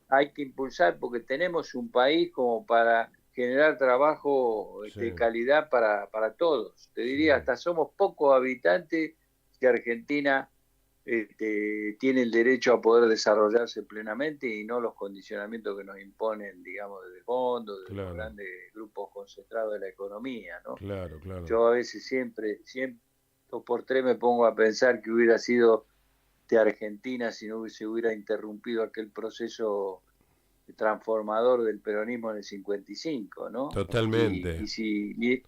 hay que impulsar porque tenemos un país como para generar trabajo Sí, de calidad para todos. Te sí. diría, hasta somos pocos habitantes que Argentina tiene el derecho a poder desarrollarse plenamente y no los condicionamientos que nos imponen, digamos, desde el fondo, de los Claro, grandes grupos concentrados de la economía, ¿no? claro, claro. Yo a veces siempre, dos por tres me pongo a pensar que hubiera sido de Argentina si no se hubiera interrumpido aquel proceso transformador del peronismo en el 55, ¿no? Totalmente.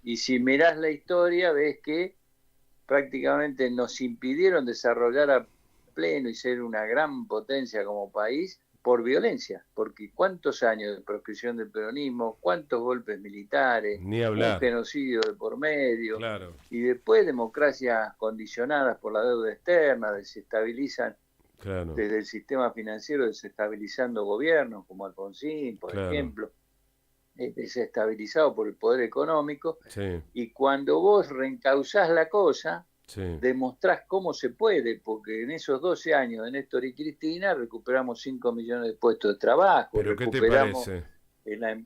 Y si mirás la historia, ves que prácticamente nos impidieron desarrollar a pleno y ser una gran potencia como país por violencia, porque cuántos años de proscripción del peronismo, cuántos golpes militares, Ni un hablar. genocidio de por medio, Claro, y después democracias condicionadas por la deuda externa, desestabilizan claro, desde el sistema financiero, desestabilizando gobiernos como Alfonsín, por claro. ejemplo, desestabilizado por el poder económico, Sí, y cuando vos reencauzás la cosa, sí. demostrás cómo se puede, porque en esos 12 años de Néstor y Cristina recuperamos 5 millones de puestos de trabajo, Pero ¿qué te recuperamos parece? la,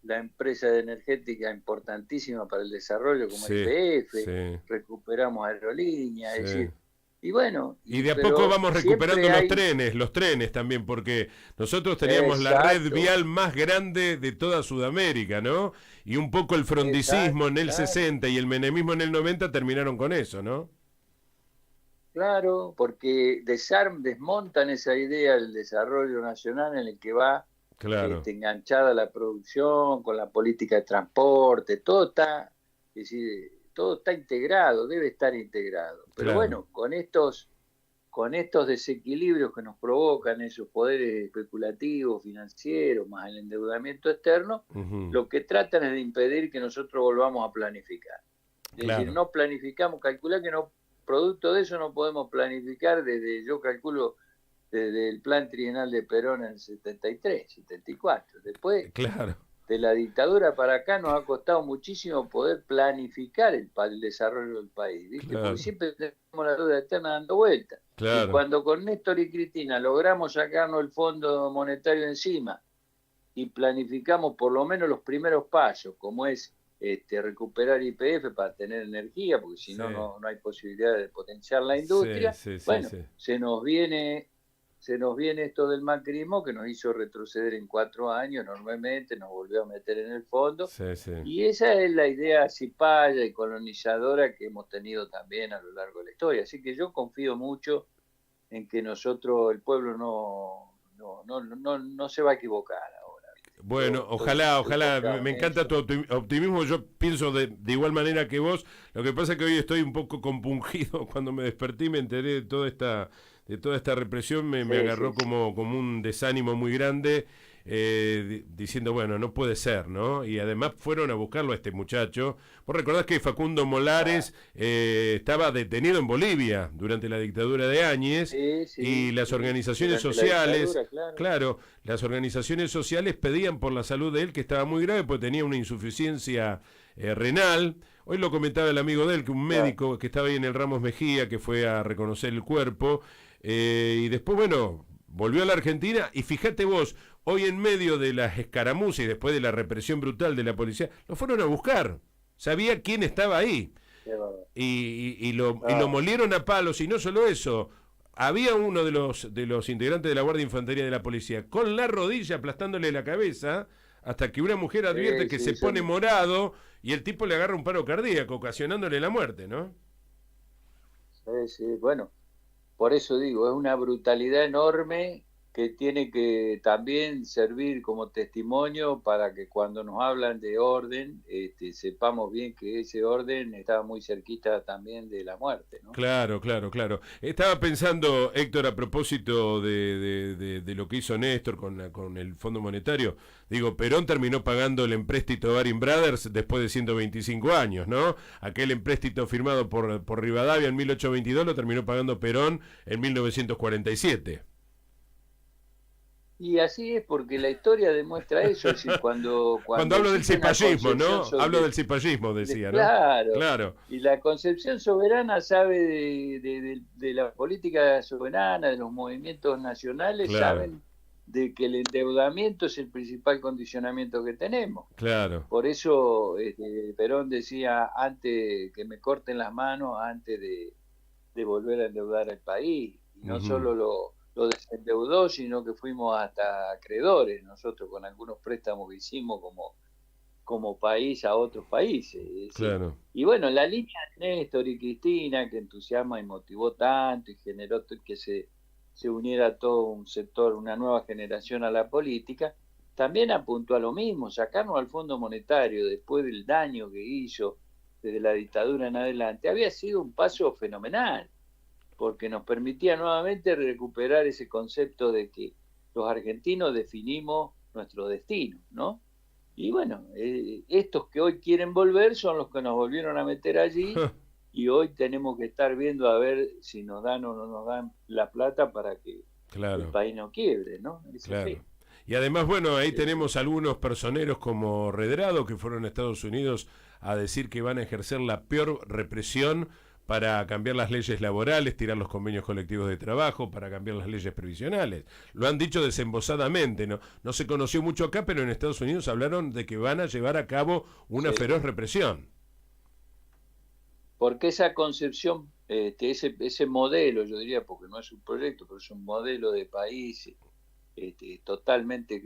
la empresa energética importantísima para el desarrollo como Sí, YPF, sí, recuperamos aerolíneas, es sí. decir, y bueno, Y de a poco pero vamos recuperando siempre hay... los trenes también, porque nosotros teníamos la red Exacto, vial más grande de toda Sudamérica, ¿no? Y un poco el frondicismo en el exacto, 60 y el menemismo en el 90 terminaron con eso, ¿no? claro, porque desmontan esa idea del desarrollo nacional en el que va Claro, enganchada la producción con la política de transporte, todo está, es decir, todo está integrado, debe estar integrado. Pero claro. bueno, con estos desequilibrios que nos provocan esos poderes especulativos, financieros, más el endeudamiento externo, Ujú, lo que tratan es de impedir que nosotros volvamos a planificar. Es decir, claro, no planificamos, calcular que no, producto de eso no podemos planificar yo calculo, desde el plan trienal de Perón en el 73, 74. Después claro, de la dictadura para acá nos ha costado muchísimo poder planificar el desarrollo del país, ¿viste? Porque claro, siempre tenemos la deuda externa dando vueltas. Y claro. cuando con Néstor y Cristina logramos sacarnos el Fondo Monetario encima y planificamos por lo menos los primeros pasos, como es recuperar YPF para tener energía, porque si Sí, no, no hay posibilidad de potenciar la sí, industria, sí, sí, bueno, sí. se nos viene esto del macrismo que nos hizo retroceder en 4 años enormemente, nos volvió a meter en el fondo, Sí, sí. y esa es la idea cipaya y colonizadora que hemos tenido también a lo largo de la historia. Así que yo confío mucho en que nosotros, el pueblo, no se va a equivocar ahora. ¿Viste? Bueno, Yo ojalá, estoy ojalá, confiado me en encanta eso. tu optimismo, yo pienso de igual manera que vos, lo que pasa es que hoy estoy un poco compungido, cuando me desperté y me enteré de toda esta represión, me Sí, sí, agarró sí. como un desánimo muy grande, diciendo, bueno, no puede ser, ¿no? Y además fueron a buscarlo a este muchacho. Vos recordás que Facundo Ah, Molares estaba detenido en Bolivia durante la dictadura de Áñez sí, y sí, las sí. organizaciones Durante la sociales, dictadura, claro. claro, las organizaciones sociales pedían por la salud de él, que estaba muy grave, porque tenía una insuficiencia renal. Hoy lo comentaba el amigo de él, que un Claro. médico que estaba ahí en el Ramos Mejía, que fue a reconocer el cuerpo, y después, bueno, volvió a la Argentina, y fíjate vos, hoy en medio de las escaramuzas y después de la represión brutal de la policía, lo fueron a buscar. Sabía quién estaba ahí Qué bárbaro. y lo Ah, molieron a palos, y no solo eso, había uno de los integrantes de la Guardia de Infantería de la Policía con la rodilla aplastándole la cabeza hasta que una mujer advierte sí, que se sí, pone morado y el tipo le agarra un paro cardíaco, ocasionándole la muerte, ¿no? sí, sí. Bueno, por eso digo, es una brutalidad enorme que tiene que también servir como testimonio para que cuando nos hablan de orden, sepamos bien que ese orden estaba muy cerquita también de la muerte, ¿no? Claro, claro, claro. Estaba pensando, Héctor, a propósito de lo que hizo Néstor con el Fondo Monetario. Digo, Perón terminó pagando el empréstito Baring Brothers después de 125 años, ¿no? Aquel empréstito firmado por Rivadavia en 1822 lo terminó pagando Perón en 1947. Y así es porque la historia demuestra eso, es decir, cuando, Cuando cuando hablo del existe una cipallismo, concepción ¿no? Hablo sobre, del cipallismo, decía, ¿no? claro, Claro, y la concepción soberana sabe de la política soberana, de los movimientos nacionales, claro, saben de que el endeudamiento es el principal condicionamiento que tenemos. claro. Por eso Perón decía, antes que me corten las manos, antes de volver a endeudar al país. Y no Ujú. solo lo desendeudó, sino que fuimos hasta acreedores nosotros con algunos préstamos que hicimos como país a otros países. Es decir, Claro, y bueno, la línea de Néstor y Cristina, que entusiasma y motivó tanto y generó que se uniera todo un sector, una nueva generación a la política, también apuntó a lo mismo, sacarnos al Fondo Monetario después del daño que hizo desde la dictadura en adelante, había sido un paso fenomenal, porque nos permitía nuevamente recuperar ese concepto de que los argentinos definimos nuestro destino, ¿no? Y bueno, estos que hoy quieren volver son los que nos volvieron a meter allí y hoy tenemos que estar viendo a ver si nos dan o no nos dan la plata para que el claro. país no quiebre, ¿no? Es así. Claro. Y además, bueno, ahí Sí, sí. tenemos algunos personeros como Redrado que fueron a Estados Unidos a decir que van a ejercer la peor represión para cambiar las leyes laborales, tirar los convenios colectivos de trabajo, para cambiar las leyes previsionales. Lo han dicho desembosadamente, no se conoció mucho acá, pero en Estados Unidos hablaron de que van a llevar a cabo una feroz represión. Porque esa concepción, ese modelo, yo diría, porque no es un proyecto, pero es un modelo de país totalmente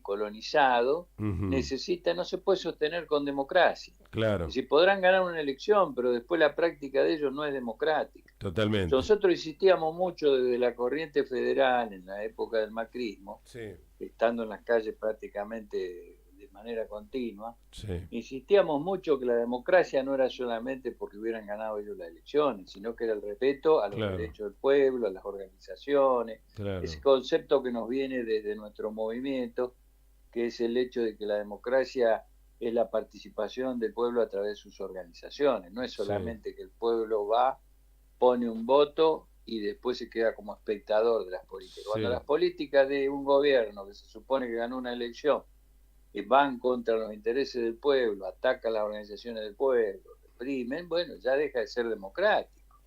colonizado, necesita, no se puede sostener con democracia. Claro. Es decir, podrán ganar una elección, pero después la práctica de ellos no es democrática. Totalmente. Nosotros insistíamos mucho desde la corriente federal en la época del macrismo, sí, estando en las calles prácticamente de manera continua, sí, insistíamos mucho que la democracia no era solamente porque hubieran ganado ellos las elecciones, sino que era el respeto a los derechos del pueblo, a las organizaciones, ese concepto que nos viene desde nuestro movimiento, que es el hecho de que la democracia es la participación del pueblo a través de sus organizaciones, no es solamente que el pueblo va, pone un voto y después se queda como espectador de las políticas. Cuando las políticas de un gobierno que se supone que ganó una elección van contra los intereses del pueblo, atacan las organizaciones del pueblo, reprimen, bueno, ya deja de ser democrático.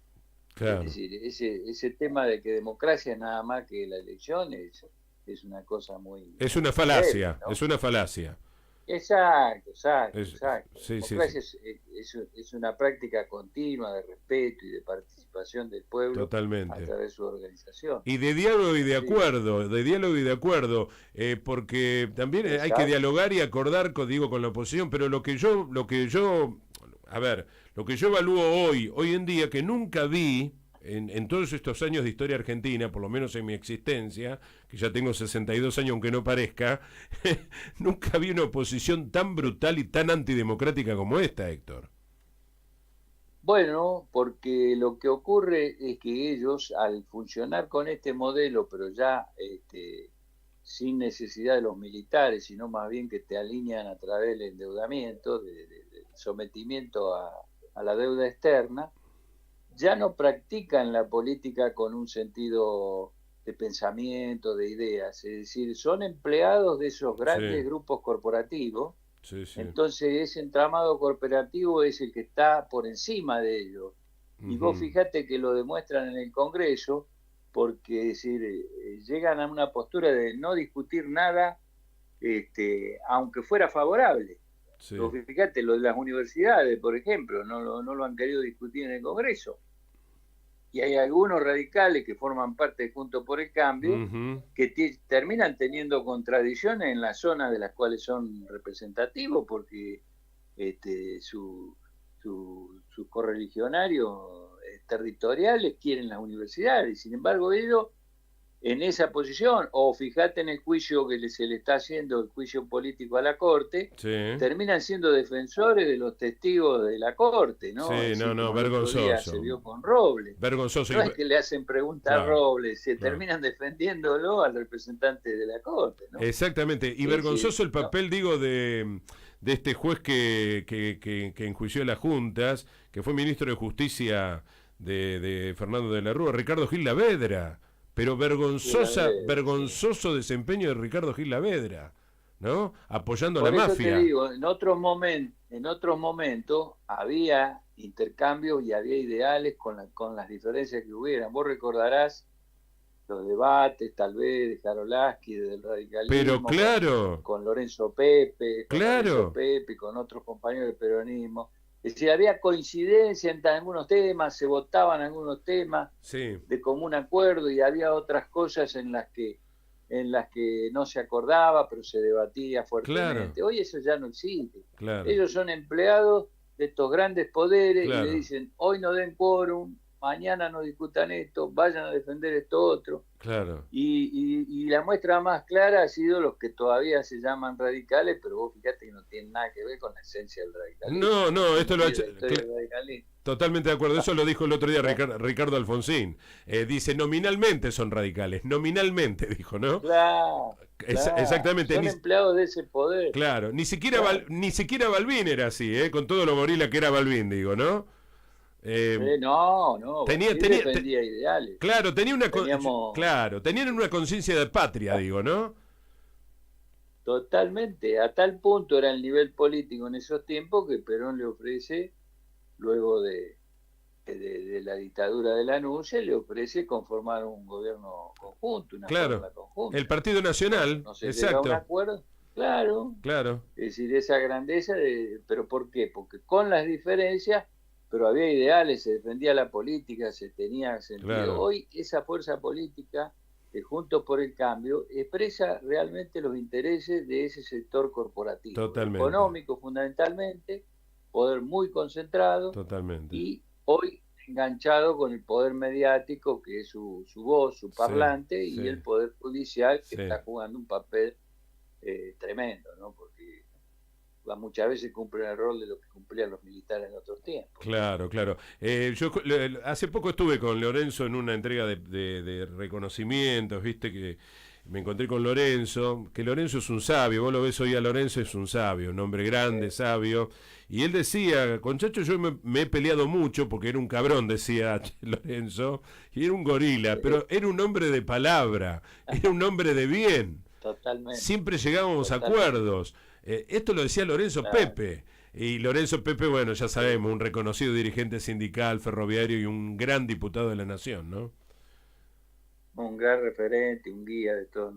Claro. Es decir, ese tema de que democracia es nada más que la elección es una cosa muy... Es una falacia, seria, ¿no? Es una falacia. Exacto. Sí, democracia es una práctica continua de respeto y de participación del pueblo. Totalmente. A través de su organización. Y de diálogo y de acuerdo, porque también hay que dialogar y acordar con la oposición, pero lo que yo evalúo hoy en día, que nunca vi en todos estos años de historia argentina, por lo menos en mi existencia, que ya tengo 62 años aunque no parezca, nunca vi una oposición tan brutal y tan antidemocrática como esta, Héctor. Bueno, porque lo que ocurre es que ellos, al funcionar con este modelo, pero ya sin necesidad de los militares, sino más bien que te alinean a través del endeudamiento, del sometimiento a la deuda externa, ya no practican la política con un sentido de pensamiento, de ideas, es decir, son empleados de esos grandes grupos corporativos. Entonces ese entramado corporativo es el que está por encima de ellos. Y vos fíjate que lo demuestran en el Congreso, porque es decir, llegan a una postura de no discutir nada, aunque fuera favorable. Vos fíjate, lo de las universidades, por ejemplo, no lo han querido discutir en el Congreso. Y hay algunos radicales que forman parte de Juntos por el Cambio que terminan teniendo contradicciones en las zonas de las cuales son representativos, porque sus correligionarios territoriales quieren las universidades. Sin embargo, ellos en esa posición, o fíjate en el juicio que se le está haciendo, el juicio político a la Corte, terminan siendo defensores de los testigos de la Corte, ¿no? Vergonzoso. Se vio con Robles. Vergonzoso. No es que le hacen preguntas a Robles, terminan defendiéndolo al representante de la Corte, ¿no? Exactamente, y vergonzoso el papel, de este juez que enjuició las juntas, que fue ministro de Justicia de Fernando de la Rúa, Ricardo Gil Lavedra. Pero vergonzoso desempeño de Ricardo Gil Lavedra, ¿no? Apoyando a la mafia. Te digo, en otros momentos había intercambios y había ideales con las diferencias que hubieran. Vos recordarás los debates, tal vez, de Jarolaski, del radicalismo. Pero claro. Con Lorenzo Pepe, con otros compañeros del peronismo. Es decir, había coincidencia en algunos temas, se votaban algunos temas de común acuerdo, y había otras cosas en las que no se acordaba, pero se debatía fuertemente. Hoy eso ya no existe. Ellos son empleados de estos grandes poderes y le dicen, hoy no den quórum, mañana no discutan esto, vayan a defender esto otro. Y la muestra más clara ha sido los que todavía se llaman radicales, pero vos fíjate que no tienen nada que ver con la esencia del radicalismo. No, esto lo ha hecho... Totalmente de acuerdo, eso lo dijo el otro día Ricardo Alfonsín. Dice, nominalmente son radicales, nominalmente dijo, ¿no? Claro. Exactamente. Son empleados de ese poder. Claro, ni siquiera Balbín era así, con todo lo gorila que era Balbín, digo, ¿no? Defendía ideales. Claro, tenían una conciencia de patria, digo, ¿no? Totalmente, a tal punto era el nivel político en esos tiempos que Perón le ofrece, luego de de la dictadura de Lanús, se le ofrece conformar un gobierno conjunto, una fórmula conjunta. El Partido Nacional, no se exacto. llega a un acuerdo, claro. Es decir, esa grandeza, ¿pero por qué? Porque con las diferencias, pero había ideales, se defendía la política, se tenía sentido. Claro. Hoy esa fuerza política, Juntos por el Cambio, expresa realmente los intereses de ese sector corporativo. Totalmente. Económico fundamentalmente, poder muy concentrado. Totalmente. Y hoy enganchado con el poder mediático, que es su voz, su parlante, y el poder judicial, que está jugando un papel tremendo, ¿no? Porque muchas veces cumplen el rol de lo que cumplían los militares en otros tiempos. Claro. Yo hace poco estuve con Lorenzo en una entrega de reconocimientos, viste, que me encontré con Lorenzo, que Lorenzo es un sabio, vos lo ves hoy a Lorenzo, es un sabio, un hombre grande, sabio, y él decía, con Chacho yo me he peleado mucho, porque era un cabrón, decía Lorenzo, y era un gorila, pero era un hombre de palabra, era un hombre de bien. Totalmente. Siempre llegábamos a acuerdos. Esto lo decía Lorenzo Pepe. Y Lorenzo Pepe, bueno, ya sabemos, un reconocido dirigente sindical, ferroviario y un gran diputado de la Nación, ¿no? Un gran referente, un guía de todo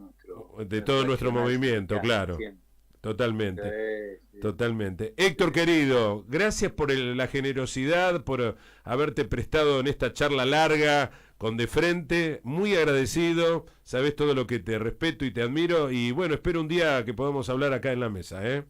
nuestro movimiento, claro. Siempre. Totalmente. Totalmente. Héctor, querido, gracias por la generosidad, por haberte prestado en esta charla larga con De Frente. Muy agradecido. Sabés todo lo que te respeto y te admiro. Y bueno, espero un día que podamos hablar acá en la mesa, ¿eh?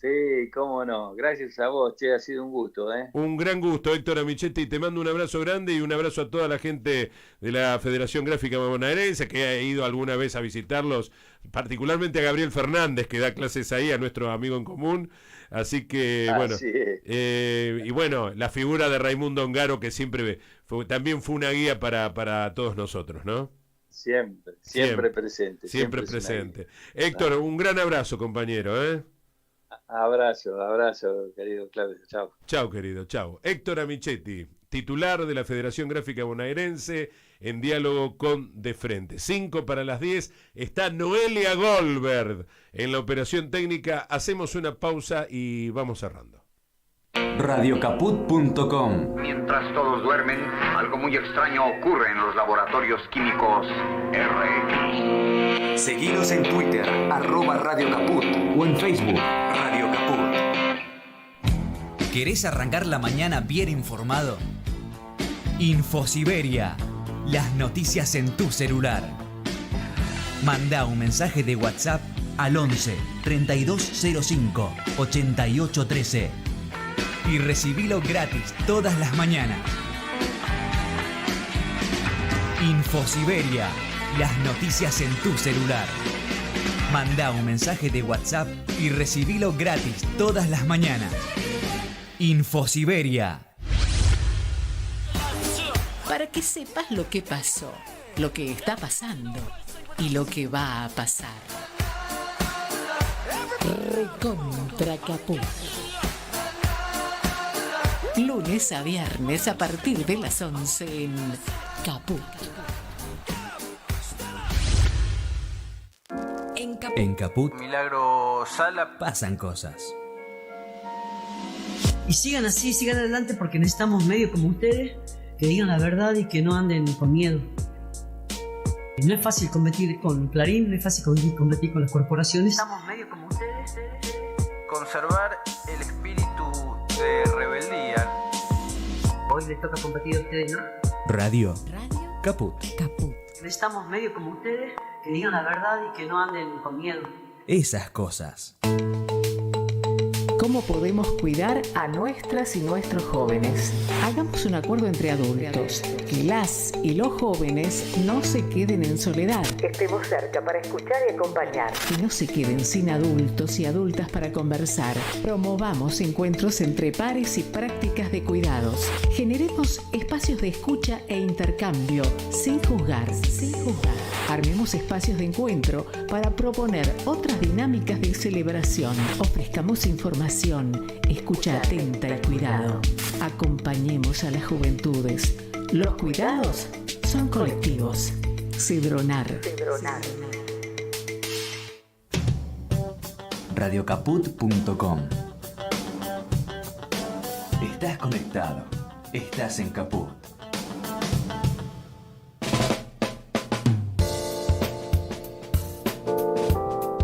Sí, cómo no. Gracias a vos, che, ha sido un gusto, ¿eh? Un gran gusto, Héctor Amichetti. Te mando un abrazo grande y un abrazo a toda la gente de la Federación Gráfica Bonaerense que ha ido alguna vez a visitarlos, particularmente a Gabriel Fernández, que da clases ahí, a nuestro amigo en común. Así que, bueno. Y bueno, la figura de Raimundo Ongaro, que siempre también fue una guía para todos nosotros, ¿no? Siempre presente. Siempre presente. Héctor, un gran abrazo, compañero, ¿eh? Abrazo, querido Claudio. Chao. Chao, querido, chao. Héctor Amichetti, titular de la Federación Gráfica Bonaerense, en diálogo con De Frente. 5:10, está Noelia Goldberg en la operación técnica. Hacemos una pausa y vamos cerrando. Radiocaput.com. Mientras todos duermen, algo muy extraño ocurre en los laboratorios químicos RX. Seguinos en Twitter, @RadioCaput, o en Facebook, Radio Caput. ¿Querés arrancar la mañana bien informado? Infosiberia, las noticias en tu celular. Manda un mensaje de WhatsApp al 11 3205 8813 y recibilo gratis todas las mañanas. Infosiberia, las noticias en tu celular. Manda un mensaje de WhatsApp y recibilo gratis todas las mañanas. Infosiberia. Para que sepas lo que pasó, lo que está pasando y lo que va a pasar. Recontra Caput. Lunes a viernes a partir de las 11 en Caput. En Caput, Milagro Sala, pasan cosas. Y sigan así, sigan adelante, porque necesitamos medios como ustedes que digan la verdad y que no anden con miedo. No es fácil competir con Clarín, no es fácil competir con las corporaciones. Necesitamos medios como ustedes. Conservar el espíritu de rebeldía. Hoy les toca competir a ustedes, ¿no? Radio Caput. Necesitamos medios como ustedes que digan la verdad y que no anden con miedo. Esas cosas. ¿Cómo podemos cuidar a nuestras y nuestros jóvenes? Hagamos un acuerdo entre adultos, que las y los jóvenes no se queden en soledad. Estemos cerca para escuchar y acompañar. Que no se queden sin adultos y adultas para conversar. Promovamos encuentros entre pares y prácticas de cuidados. Generemos espacios de escucha e intercambio, sin juzgar. Armemos espacios de encuentro para proponer otras dinámicas de celebración. Ofrezcamos información, escucha atenta y cuidado. Acompañemos a las juventudes. Los cuidados son colectivos. Cedronar. Radiocaput.com. Estás conectado. estás en Caput.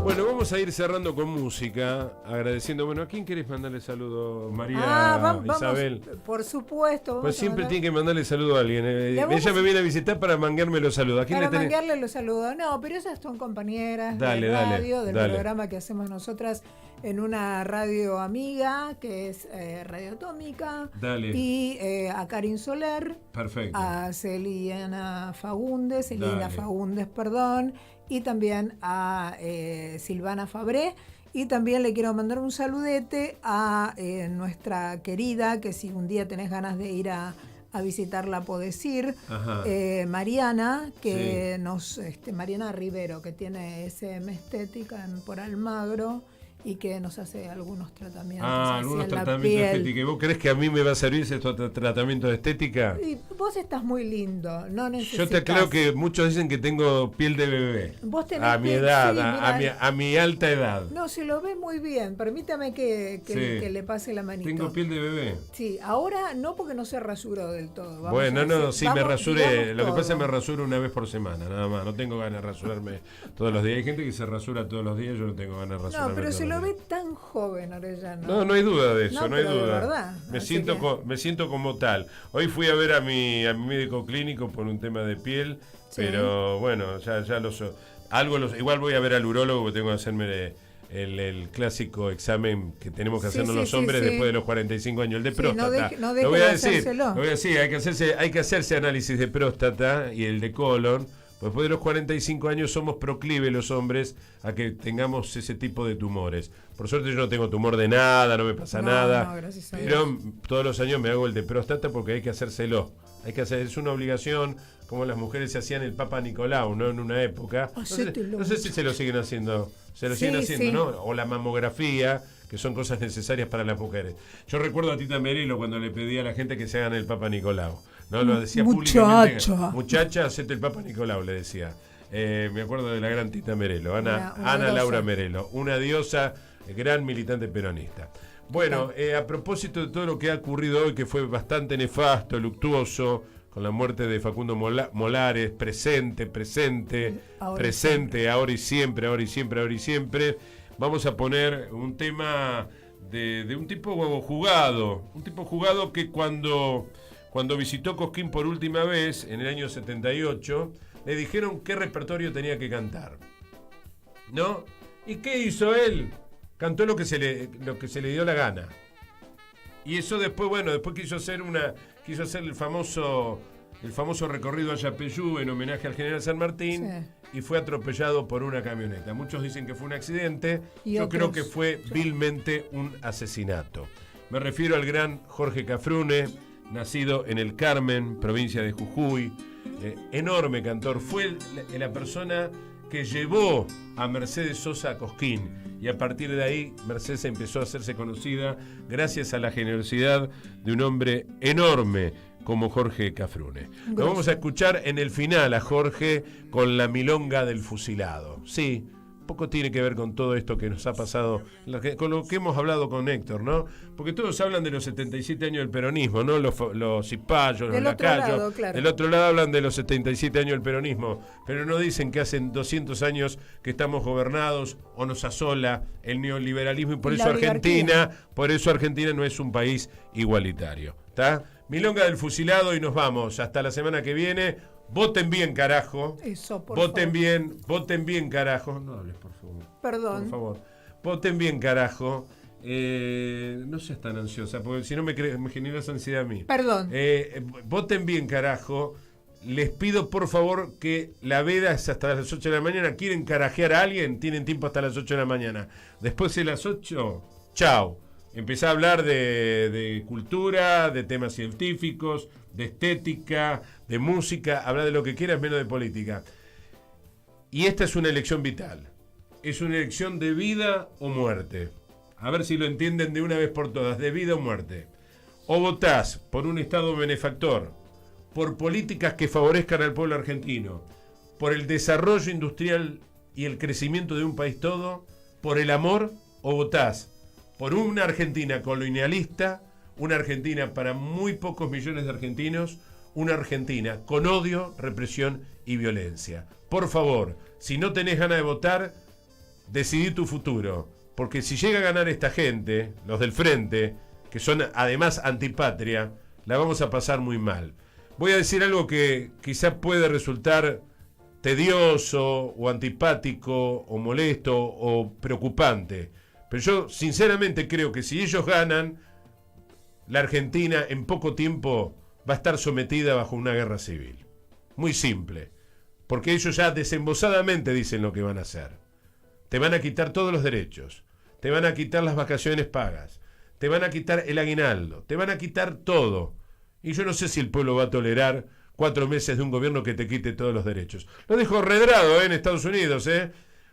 Bueno, vamos a ir cerrando con música, agradeciendo. Bueno, ¿a quién querés mandarle saludo? María Isabel. Vamos, por supuesto. Pues siempre tiene que mandarle saludo a alguien. Ella me viene a visitar para manguearme los saludos. ¿A quién para le tenés? manguearle los saludos. No, pero esas son compañeras de radio, del programa que hacemos nosotras en una radio amiga, que es Radio Atómica. Dale. Y a Karin Soler. Perfecto. A Celina Fagundes, perdón. Y también a Silvana Fabré. Y también le quiero mandar un saludete a nuestra querida, que si un día tenés ganas de ir a visitarla podés ir, Mariana, que Mariana Rivero, que tiene SM Estética por Almagro y que nos hace algunos tratamientos. Algunos tratamientos estéticos. ¿Y vos crees que a mí me va a servir ese tratamiento de estética? Y vos estás muy lindo, no necesitas. Yo te aclaro que muchos dicen que tengo piel de bebé. Vos tenés a mi edad, a mi alta edad. No, se lo ve muy bien. Permítame que le pase la manito. ¿Tengo piel de bebé? Sí, ahora no, porque no se rasuró del todo. Me rasuré. Lo que pasa es que me rasuro una vez por semana, nada más. No tengo ganas de rasurarme todos los días. Hay gente que se rasura todos los días, yo no tengo ganas de rasurarme. No, pero se lo ve tan joven, Orellano. No hay duda de eso, no hay duda. De verdad. Me siento como tal. Hoy fui a ver a mi médico clínico por un tema de piel, pero bueno, ya igual voy a ver al urólogo, porque tengo que hacerme el clásico examen que tenemos que hacernos los hombres después de los 45 años, el de próstata. Lo voy a decir, hay que hacerse análisis de próstata y el de colon. Pues después de los 45 años somos proclives los hombres a que tengamos ese tipo de tumores. Por suerte yo no tengo tumor de nada, no me pasa nada. Pero todos los años me hago el de próstata porque hay que hacérselo. Es una obligación, como las mujeres se hacían el Papa Nicolau, ¿no? En una época. No sé si se lo siguen haciendo. ¿No? O la mamografía, que son cosas necesarias para las mujeres. Yo recuerdo a Tita Merelo cuando le pedía a la gente que se hagan el Papa Nicolau. No, lo decía públicamente. Muchacha, hacete el Papa Nicolau, le decía. Me acuerdo de la gran Tita Merelo, Ana Laura Merelo, una diosa, gran militante peronista. Bueno, a propósito de todo lo que ha ocurrido hoy, que fue bastante nefasto, luctuoso, con la muerte de Facundo Molares, presente, ahora y siempre, vamos a poner un tema de un tipo jugado que cuando visitó Cosquín por última vez, en el año 78, le dijeron qué repertorio tenía que cantar, ¿no? ¿Y qué hizo él? Cantó lo que se le dio la gana. Y eso después quiso hacer el famoso recorrido a Yapeyú en homenaje al general San Martín, y fue atropellado por una camioneta. Muchos dicen que fue un accidente, yo creo que fue vilmente un asesinato. Me refiero al gran Jorge Cafrune, nacido en el Carmen, provincia de Jujuy, enorme cantor. Fue la persona que llevó a Mercedes Sosa a Cosquín, y a partir de ahí Mercedes empezó a hacerse conocida gracias a la generosidad de un hombre enorme como Jorge Cafrune. Lo vamos a escuchar en el final a Jorge con la milonga del fusilado. Sí, poco tiene que ver con todo esto que nos ha pasado, con lo que hemos hablado con Héctor, ¿no? Porque todos hablan de los 77 años del peronismo, ¿no? Los cipayos, los lacayos. Claro. Del otro lado hablan de los 77 años del peronismo, pero no dicen que hacen 200 años que estamos gobernados o nos asola el neoliberalismo, y por eso Argentina no es un país igualitario, ¿está? Milonga del fusilado y nos vamos. Hasta la semana que viene. Voten bien, carajo. Eso, voten bien, carajo. No hables, por favor. Perdón. Por favor. Voten bien, carajo. No seas tan ansiosa, porque si no me generas ansiedad a mí. Perdón. Voten bien, carajo. Les pido, por favor, que la veda es hasta las 8 de la mañana. ¿Quieren carajear a alguien? Tienen tiempo hasta las 8 de la mañana. Después de las 8, chao. Empecé a hablar de cultura, de temas científicos, de estética, de música, hablar de lo que quieras menos de política. Y esta es una elección vital. Es una elección de vida o muerte. A ver si lo entienden de una vez por todas, de vida o muerte. O votás por un Estado benefactor, por políticas que favorezcan al pueblo argentino, por el desarrollo industrial y el crecimiento de un país todo, por el amor, o votás por una Argentina colonialista, una Argentina para muy pocos millones de argentinos, una Argentina con odio, represión y violencia. Por favor, si no tenés ganas de votar, decidí tu futuro, porque si llega a ganar esta gente, los del frente, que son además antipatria, la vamos a pasar muy mal. Voy a decir algo que quizá puede resultar tedioso o antipático o molesto o preocupante, pero yo sinceramente creo que si ellos ganan, la Argentina en poco tiempo va a estar sometida bajo una guerra civil. Muy simple, porque ellos ya desembosadamente dicen lo que van a hacer. Te van a quitar todos los derechos, te van a quitar las vacaciones pagas, te van a quitar el aguinaldo, te van a quitar todo. Y yo no sé si el pueblo va a tolerar 4 meses de un gobierno que te quite todos los derechos. Lo dijo Redrado en Estados Unidos.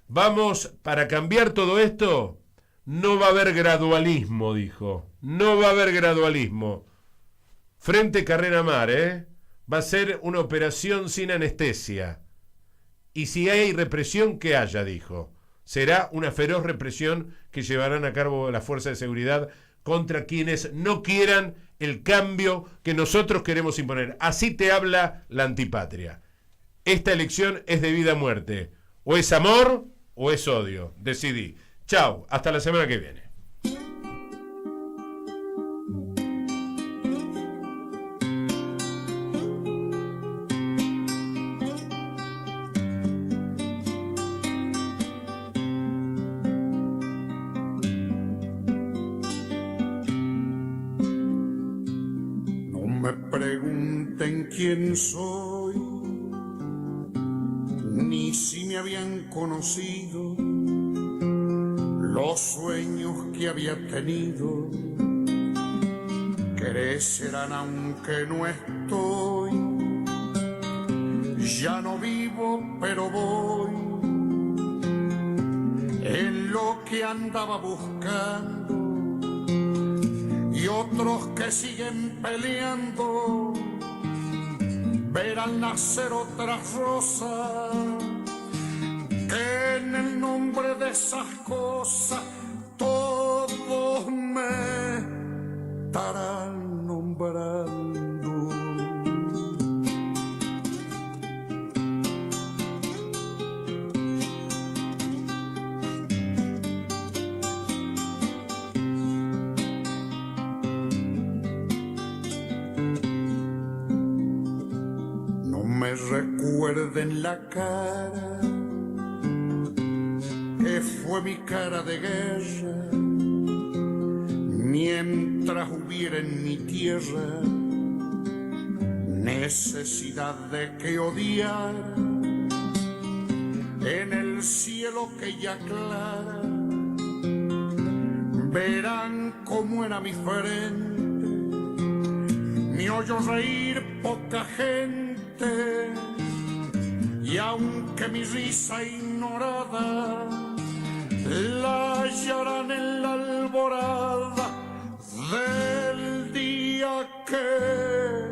Vamos, para cambiar todo esto, no va a haber gradualismo, dijo. No va a haber gradualismo. Frente Carrera Mar, va a ser una operación sin anestesia. Y si hay represión, que haya, dijo. Será una feroz represión que llevarán a cabo las fuerzas de seguridad contra quienes no quieran el cambio que nosotros queremos imponer. Así te habla la antipatria. Esta elección es de vida o muerte. O es amor o es odio. Decidí. Chau, hasta la semana que viene. Pregunten quién soy, ni si me habían conocido, los sueños que había tenido crecerán aunque no estoy. Ya no vivo, pero voy en lo que andaba buscando. Y otros que siguen peleando verán nacer otras rosas que en el nombre de esas cosas todos me estarán nombrando. Me recuerden la cara que fue mi cara de guerra, mientras hubiera en mi tierra necesidad de que odiara. En el cielo que ya aclara verán cómo era mi frente, me oyó reír poca gente. Y aunque mi risa ignorada la hallarán en la alborada del día que